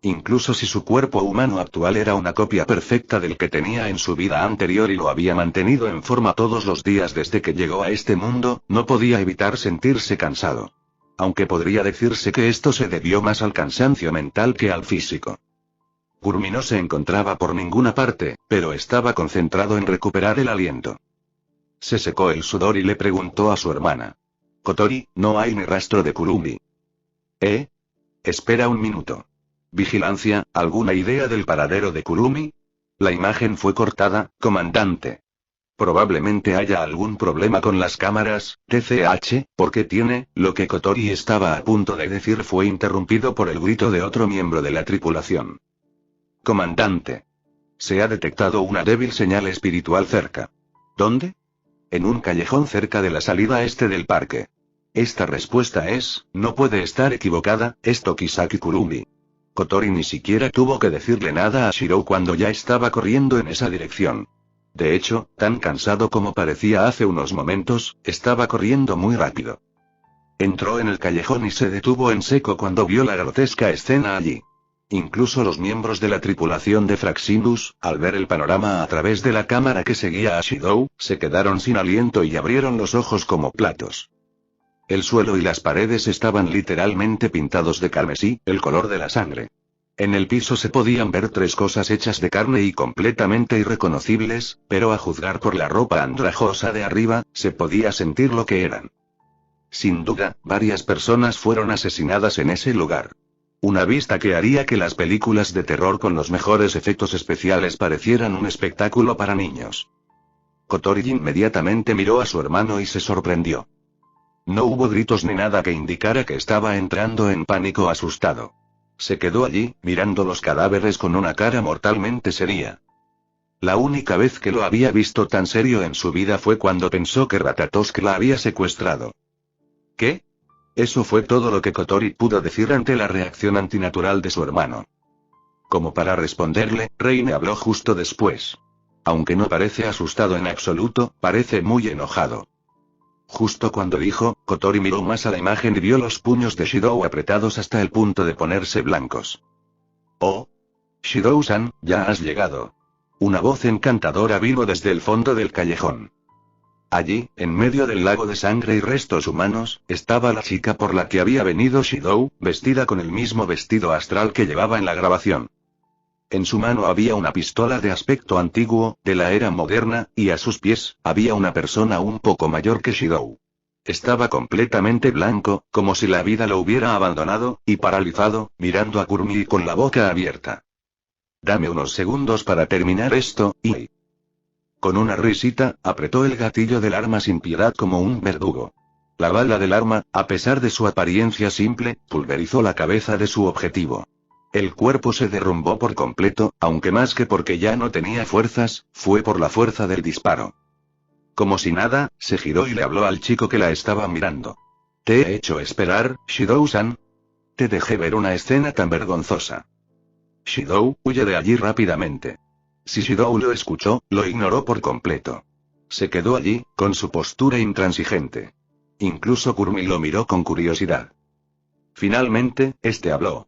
Incluso si su cuerpo humano actual era una copia perfecta del que tenía en su vida anterior y lo había mantenido en forma todos los días desde que llegó a este mundo, no podía evitar sentirse cansado. Aunque podría decirse que esto se debió más al cansancio mental que al físico. Kurumi no se encontraba por ninguna parte, pero estaba concentrado en recuperar el aliento. Se secó el sudor y le preguntó a su hermana. Kotori, no hay ni rastro de Kurumi. ¿Eh? Espera un minuto. Vigilancia, ¿alguna idea del paradero de Kurumi? La imagen fue cortada, comandante. Probablemente haya algún problema con las cámaras, TCH, porque tiene, lo que Kotori estaba a punto de decir fue interrumpido por el grito de otro miembro de la tripulación. Comandante. Se ha detectado una débil señal espiritual cerca. ¿Dónde? En un callejón cerca de la salida este del parque. Esta respuesta no puede estar equivocada, es Tokisaki Kurumi. Kotori ni siquiera tuvo que decirle nada a Shirou cuando ya estaba corriendo en esa dirección. De hecho, tan cansado como parecía hace unos momentos, estaba corriendo muy rápido. Entró en el callejón y se detuvo en seco cuando vio la grotesca escena allí. Incluso los miembros de la tripulación de Fraxinus, al ver el panorama a través de la cámara que seguía a Shidou, se quedaron sin aliento y abrieron los ojos como platos. El suelo y las paredes estaban literalmente pintados de carmesí, el color de la sangre. En el piso se podían ver tres cosas hechas de carne y completamente irreconocibles, pero a juzgar por la ropa andrajosa de arriba, se podía sentir lo que eran. Sin duda, varias personas fueron asesinadas en ese lugar. Una vista que haría que las películas de terror con los mejores efectos especiales parecieran un espectáculo para niños. Kotori inmediatamente miró a su hermano y se sorprendió. No hubo gritos ni nada que indicara que estaba entrando en pánico asustado. Se quedó allí, mirando los cadáveres con una cara mortalmente seria. La única vez que lo había visto tan serio en su vida fue cuando pensó que Ratatosk la había secuestrado. ¿Qué? Eso fue todo lo que Kotori pudo decir ante la reacción antinatural de su hermano. Como para responderle, Reine habló justo después. Aunque no parece asustado en absoluto, parece muy enojado. Justo cuando dijo, Kotori miró más a la imagen y vio los puños de Shidou apretados hasta el punto de ponerse blancos. «Oh. Shidou-san, ya has llegado». Una voz encantadora vino desde el fondo del callejón. Allí, en medio del lago de sangre y restos humanos, estaba la chica por la que había venido Shidou, vestida con el mismo vestido astral que llevaba en la grabación. En su mano había una pistola de aspecto antiguo, de la era moderna, y a sus pies, había una persona un poco mayor que Shidou. Estaba completamente blanco, como si la vida lo hubiera abandonado, y paralizado, mirando a Kurumi con la boca abierta. «Dame unos segundos para terminar esto, y...» Con una risita, apretó el gatillo del arma sin piedad como un verdugo. La bala del arma, a pesar de su apariencia simple, pulverizó la cabeza de su objetivo. El cuerpo se derrumbó por completo, aunque más que porque ya no tenía fuerzas, fue por la fuerza del disparo. Como si nada, se giró y le habló al chico que la estaba mirando. «¿Te he hecho esperar, Shidou-san? Te dejé ver una escena tan vergonzosa». Shidou, huye de allí rápidamente. Si Shidou lo escuchó, lo ignoró por completo. Se quedó allí, con su postura intransigente. Incluso Kurumi lo miró con curiosidad. Finalmente, este habló.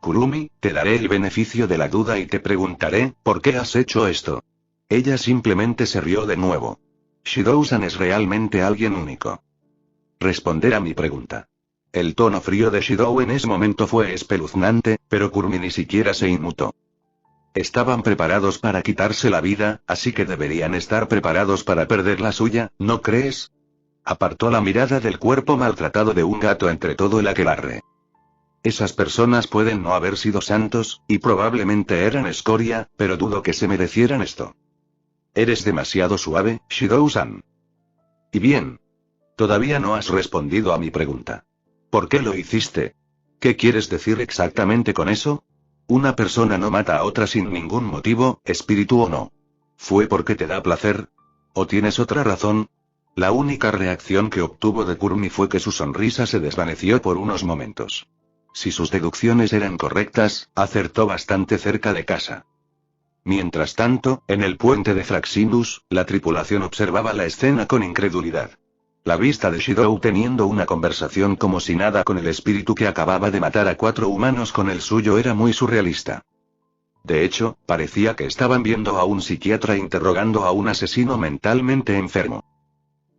«Kurumi, te daré el beneficio de la duda y te preguntaré, ¿por qué has hecho esto?» Ella simplemente se rió de nuevo. «Shidou-san es realmente alguien único». Responder a mi pregunta. El tono frío de Shidou en ese momento fue espeluznante, pero Kurumi ni siquiera se inmutó. Estaban preparados para quitarse la vida, así que deberían estar preparados para perder la suya, ¿no crees? Apartó la mirada del cuerpo maltratado de un gato entre todo el aquelarre. Esas personas pueden no haber sido santos, y probablemente eran escoria, pero dudo que se merecieran esto. Eres demasiado suave, Shidou-san. Y bien. Todavía no has respondido a mi pregunta. ¿Por qué lo hiciste? ¿Qué quieres decir exactamente con eso? Una persona no mata a otra sin ningún motivo, espíritu o no. ¿Fue porque te da placer? ¿O tienes otra razón? La única reacción que obtuvo de Kurumi fue que su sonrisa se desvaneció por unos momentos. Si sus deducciones eran correctas, acertó bastante cerca de casa. Mientras tanto, en el puente de Fraxinus, la tripulación observaba la escena con incredulidad. La vista de Shidou teniendo una conversación como si nada con el espíritu que acababa de matar a 4 humanos con el suyo era muy surrealista. De hecho, parecía que estaban viendo a un psiquiatra interrogando a un asesino mentalmente enfermo.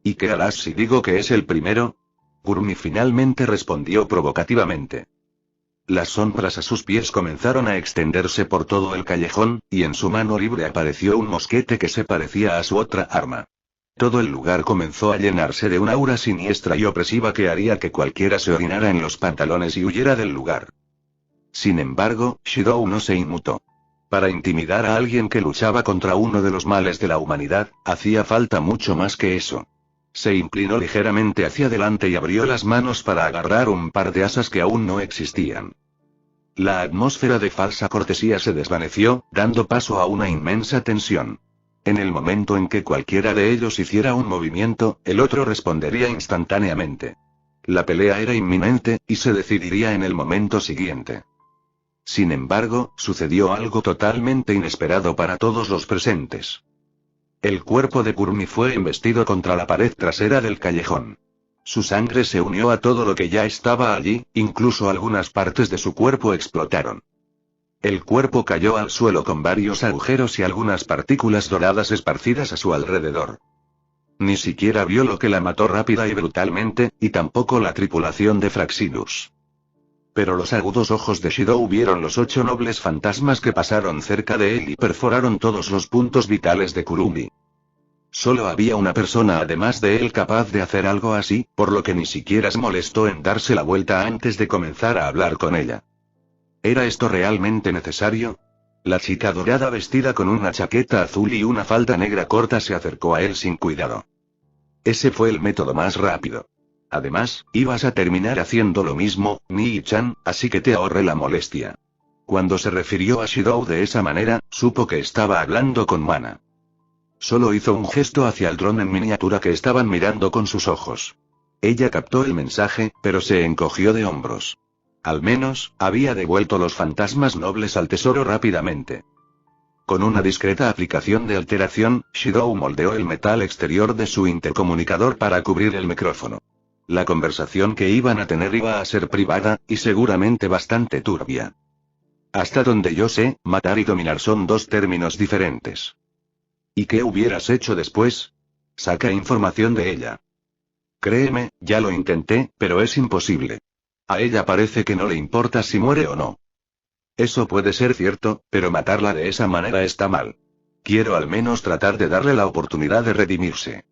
¿Y qué harás si digo que es el primero? Kurumi finalmente respondió provocativamente. Las sombras a sus pies comenzaron a extenderse por todo el callejón, y en su mano libre apareció un mosquete que se parecía a su otra arma. Todo el lugar comenzó a llenarse de una aura siniestra y opresiva que haría que cualquiera se orinara en los pantalones y huyera del lugar. Sin embargo, Shidou no se inmutó. Para intimidar a alguien que luchaba contra uno de los males de la humanidad, hacía falta mucho más que eso. Se inclinó ligeramente hacia adelante y abrió las manos para agarrar un par de asas que aún no existían. La atmósfera de falsa cortesía se desvaneció, dando paso a una inmensa tensión. En el momento en que cualquiera de ellos hiciera un movimiento, el otro respondería instantáneamente. La pelea era inminente, y se decidiría en el momento siguiente. Sin embargo, sucedió algo totalmente inesperado para todos los presentes. El cuerpo de Kurumi fue embestido contra la pared trasera del callejón. Su sangre se unió a todo lo que ya estaba allí, incluso algunas partes de su cuerpo explotaron. El cuerpo cayó al suelo con varios agujeros y algunas partículas doradas esparcidas a su alrededor. Ni siquiera vio lo que la mató rápida y brutalmente, y tampoco la tripulación de Fraxinus. Pero los agudos ojos de Shidou vieron los 8 nobles fantasmas que pasaron cerca de él y perforaron todos los puntos vitales de Kurumi. Solo había una persona además de él capaz de hacer algo así, por lo que ni siquiera se molestó en darse la vuelta antes de comenzar a hablar con ella. ¿Era esto realmente necesario? La chica dorada vestida con una chaqueta azul y una falda negra corta se acercó a él sin cuidado. Ese fue el método más rápido. Además, ibas a terminar haciendo lo mismo, Nii-chan, así que te ahorré la molestia. Cuando se refirió a Shidou de esa manera, supo que estaba hablando con Mana. Solo hizo un gesto hacia el dron en miniatura que estaban mirando con sus ojos. Ella captó el mensaje, pero se encogió de hombros. Al menos, había devuelto los fantasmas nobles al tesoro rápidamente. Con una discreta aplicación de alteración, Shidou moldeó el metal exterior de su intercomunicador para cubrir el micrófono. La conversación que iban a tener iba a ser privada, y seguramente bastante turbia. Hasta donde yo sé, matar y dominar son dos términos diferentes. ¿Y qué hubieras hecho después? Saca información de ella. Créeme, ya lo intenté, pero es imposible. A ella parece que no le importa si muere o no. Eso puede ser cierto, pero matarla de esa manera está mal. Quiero al menos tratar de darle la oportunidad de redimirse.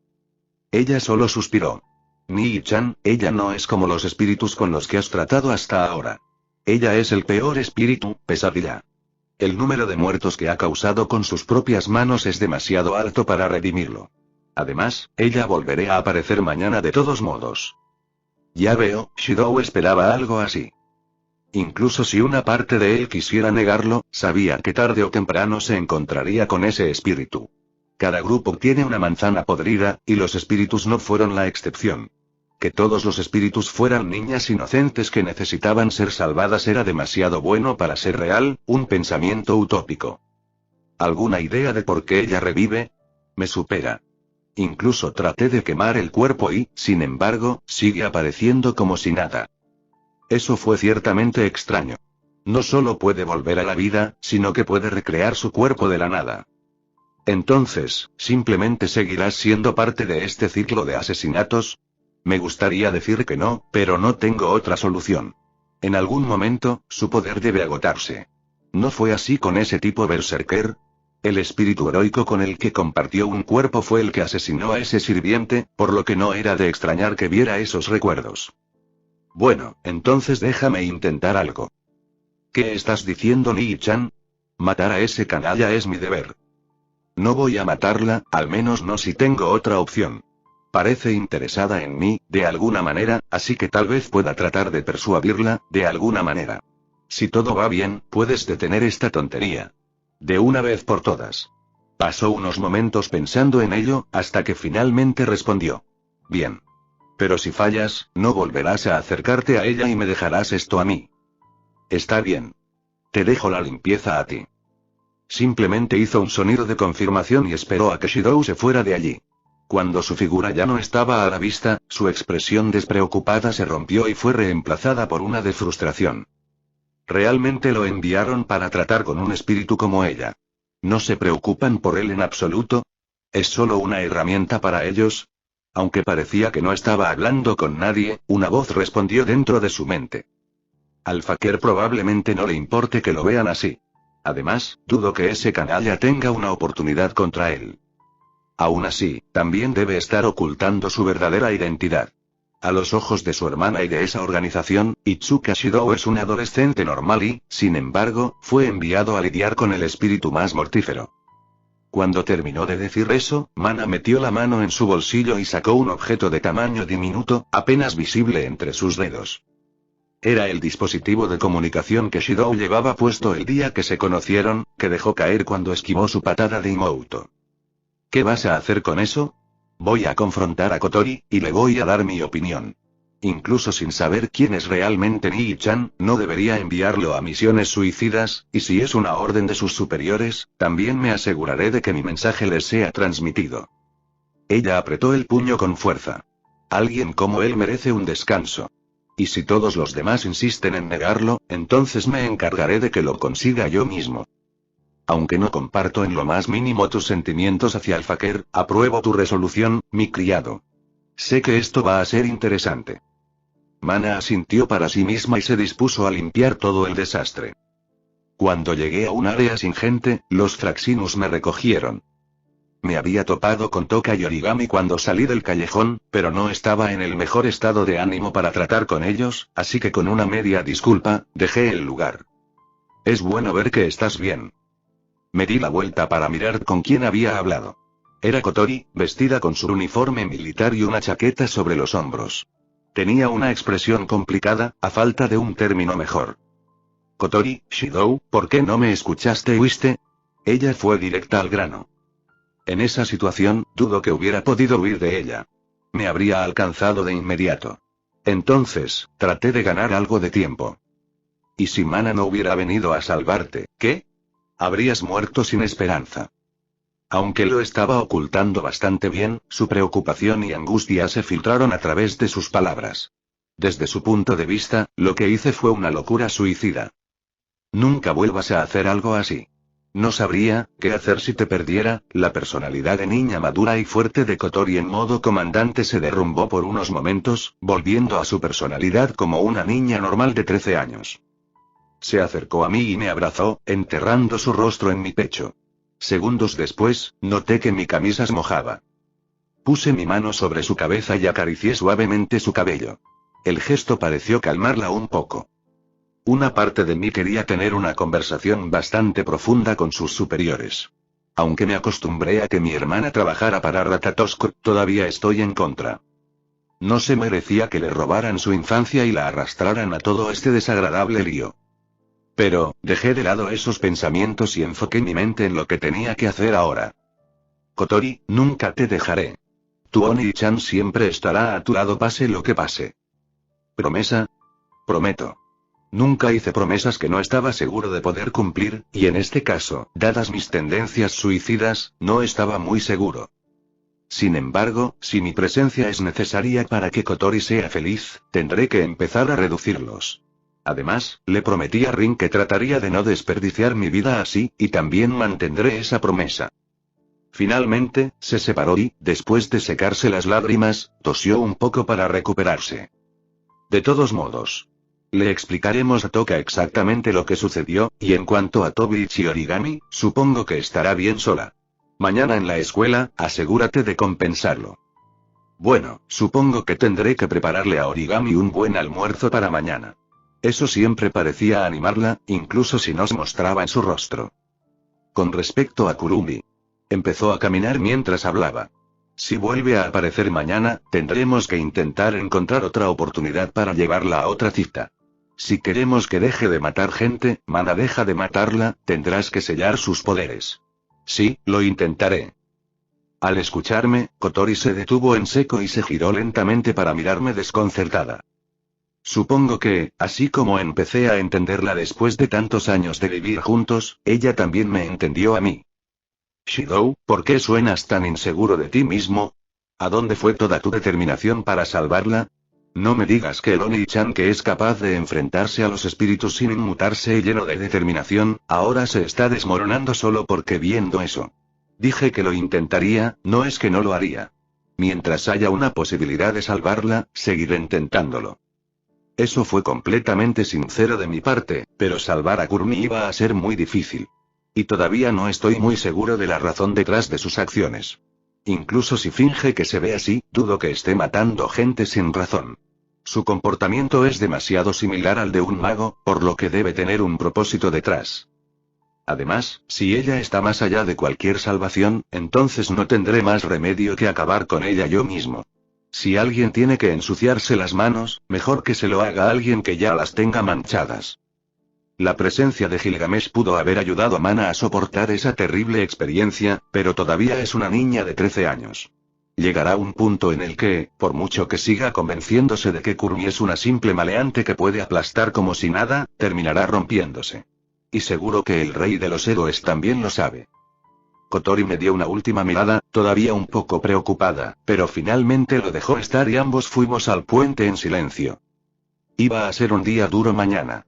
Ella solo suspiró. Nii-chan, ella no es como los espíritus con los que has tratado hasta ahora. Ella es el peor espíritu, pesadilla. El número de muertos que ha causado con sus propias manos es demasiado alto para redimirlo. Además, ella volverá a aparecer mañana de todos modos. Ya veo, Shidou esperaba algo así. Incluso si una parte de él quisiera negarlo, sabía que tarde o temprano se encontraría con ese espíritu. Cada grupo tiene una manzana podrida, y los espíritus no fueron la excepción. Que todos los espíritus fueran niñas inocentes que necesitaban ser salvadas era demasiado bueno para ser real, un pensamiento utópico. ¿Alguna idea de por qué ella revive? Me supera. Incluso traté de quemar el cuerpo y, sin embargo, sigue apareciendo como si nada. Eso fue ciertamente extraño. No solo puede volver a la vida, sino que puede recrear su cuerpo de la nada. Entonces, ¿simplemente seguirás siendo parte de este ciclo de asesinatos? Me gustaría decir que no, pero no tengo otra solución. En algún momento, su poder debe agotarse. ¿No fue así con ese tipo berserker? El espíritu heroico con el que compartió un cuerpo fue el que asesinó a ese sirviente, por lo que no era de extrañar que viera esos recuerdos. Bueno, entonces déjame intentar algo. ¿Qué estás diciendo, Nii-chan? Matar a ese canalla es mi deber. No voy a matarla, al menos no si tengo otra opción. Parece interesada en mí, de alguna manera, así que tal vez pueda tratar de persuadirla, de alguna manera. Si todo va bien, puedes detener esta tontería. De una vez por todas. Pasó unos momentos pensando en ello, hasta que finalmente respondió. Bien. Pero si fallas, no volverás a acercarte a ella y me dejarás esto a mí. Está bien. Te dejo la limpieza a ti. Simplemente hizo un sonido de confirmación y esperó a que Shidou se fuera de allí. Cuando su figura ya no estaba a la vista, su expresión despreocupada se rompió y fue reemplazada por una de frustración. Realmente lo enviaron para tratar con un espíritu como ella. ¿No se preocupan por él en absoluto? ¿Es solo una herramienta para ellos? Aunque parecía que no estaba hablando con nadie, una voz respondió dentro de su mente. Al Faker probablemente no le importe que lo vean así. Además, dudo que ese canalla tenga una oportunidad contra él. Aún así, también debe estar ocultando su verdadera identidad. A los ojos de su hermana y de esa organización, Itsuka Shidou es un adolescente normal y, sin embargo, fue enviado a lidiar con el espíritu más mortífero. Cuando terminó de decir eso, Mana metió la mano en su bolsillo y sacó un objeto de tamaño diminuto, apenas visible entre sus dedos. Era el dispositivo de comunicación que Shidou llevaba puesto el día que se conocieron, que dejó caer cuando esquivó su patada de Imouto. ¿Qué vas a hacer con eso? Voy a confrontar a Kotori, y le voy a dar mi opinión. Incluso sin saber quién es realmente Nii-chan, no debería enviarlo a misiones suicidas, y si es una orden de sus superiores, también me aseguraré de que mi mensaje les sea transmitido. Ella apretó el puño con fuerza. Alguien como él merece un descanso. Y si todos los demás insisten en negarlo, entonces me encargaré de que lo consiga yo mismo. Aunque no comparto en lo más mínimo tus sentimientos hacia el Faker, apruebo tu resolución, mi criado. Sé que esto va a ser interesante. Mana asintió para sí misma y se dispuso a limpiar todo el desastre. Cuando llegué a un área sin gente, los Fraxinus me recogieron. Me había topado con Toka y Origami cuando salí del callejón, pero no estaba en el mejor estado de ánimo para tratar con ellos, así que con una media disculpa, dejé el lugar. Es bueno ver que estás bien. Me di la vuelta para mirar con quién había hablado. Era Kotori, vestida con su uniforme militar y una chaqueta sobre los hombros. Tenía una expresión complicada, a falta de un término mejor. Kotori, Shidou, ¿por qué no me escuchaste y huiste? Ella fue directa al grano. En esa situación, dudo que hubiera podido huir de ella. Me habría alcanzado de inmediato. Entonces, traté de ganar algo de tiempo. ¿Y si Mana no hubiera venido a salvarte, qué? Habrías muerto sin esperanza. Aunque lo estaba ocultando bastante bien, su preocupación y angustia se filtraron a través de sus palabras. Desde su punto de vista, lo que hice fue una locura suicida. Nunca vuelvas a hacer algo así. No sabría qué hacer si te perdiera. La personalidad de niña madura y fuerte de Kotori en modo comandante se derrumbó por unos momentos, volviendo a su personalidad como una niña normal de 13 años. Se acercó a mí y me abrazó, enterrando su rostro en mi pecho. Segundos después, noté que mi camisa se mojaba. Puse mi mano sobre su cabeza y acaricié suavemente su cabello. El gesto pareció calmarla un poco. Una parte de mí quería tener una conversación bastante profunda con sus superiores. Aunque me acostumbré a que mi hermana trabajara para Ratatosk, todavía estoy en contra. No se merecía que le robaran su infancia y la arrastraran a todo este desagradable lío. Pero, dejé de lado esos pensamientos y enfoqué mi mente en lo que tenía que hacer ahora. Kotori, nunca te dejaré. Tu Oni-chan siempre estará a tu lado pase lo que pase. ¿Promesa? Prometo. Nunca hice promesas que no estaba seguro de poder cumplir, y en este caso, dadas mis tendencias suicidas, no estaba muy seguro. Sin embargo, si mi presencia es necesaria para que Kotori sea feliz, tendré que empezar a reducirlos. Además, le prometí a Rin que trataría de no desperdiciar mi vida así, y también mantendré esa promesa. Finalmente, se separó y, después de secarse las lágrimas, tosió un poco para recuperarse. De todos modos, le explicaremos a Toka exactamente lo que sucedió, y en cuanto a Tobi y Origami, supongo que estará bien sola. Mañana en la escuela, asegúrate de compensarlo. Bueno, supongo que tendré que prepararle a Origami un buen almuerzo para mañana. Eso siempre parecía animarla, incluso si no se mostraba en su rostro. Con respecto a Kurumi, empezó a caminar mientras hablaba. Si vuelve a aparecer mañana, tendremos que intentar encontrar otra oportunidad para llevarla a otra cita. Si queremos que deje de matar gente, Mana deja de matarla, tendrás que sellar sus poderes. Sí, lo intentaré. Al escucharme, Kotori se detuvo en seco y se giró lentamente para mirarme desconcertada. Supongo que, así como empecé a entenderla después de tantos años de vivir juntos, ella también me entendió a mí. Shidou, ¿por qué suenas tan inseguro de ti mismo? ¿A dónde fue toda tu determinación para salvarla? No me digas que el Oni-chan, que es capaz de enfrentarse a los espíritus sin inmutarse y lleno de determinación, ahora se está desmoronando solo porque viendo eso. Dije que lo intentaría, no es que no lo haría. Mientras haya una posibilidad de salvarla, seguiré intentándolo. Eso fue completamente sincero de mi parte, pero salvar a Kurumi iba a ser muy difícil. Y todavía no estoy muy seguro de la razón detrás de sus acciones. Incluso si finge que se ve así, dudo que esté matando gente sin razón. Su comportamiento es demasiado similar al de un mago, por lo que debe tener un propósito detrás. Además, si ella está más allá de cualquier salvación, entonces no tendré más remedio que acabar con ella yo mismo. Si alguien tiene que ensuciarse las manos, mejor que se lo haga a alguien que ya las tenga manchadas. La presencia de Gilgamesh pudo haber ayudado a Mana a soportar esa terrible experiencia, pero todavía es una niña de 13 años. Llegará un punto en el que, por mucho que siga convenciéndose de que Kurumi es una simple maleante que puede aplastar como si nada, terminará rompiéndose. Y seguro que el rey de los héroes también lo sabe. Kotori me dio una última mirada, todavía un poco preocupada, pero finalmente lo dejó estar y ambos fuimos al puente en silencio. Iba a ser un día duro mañana.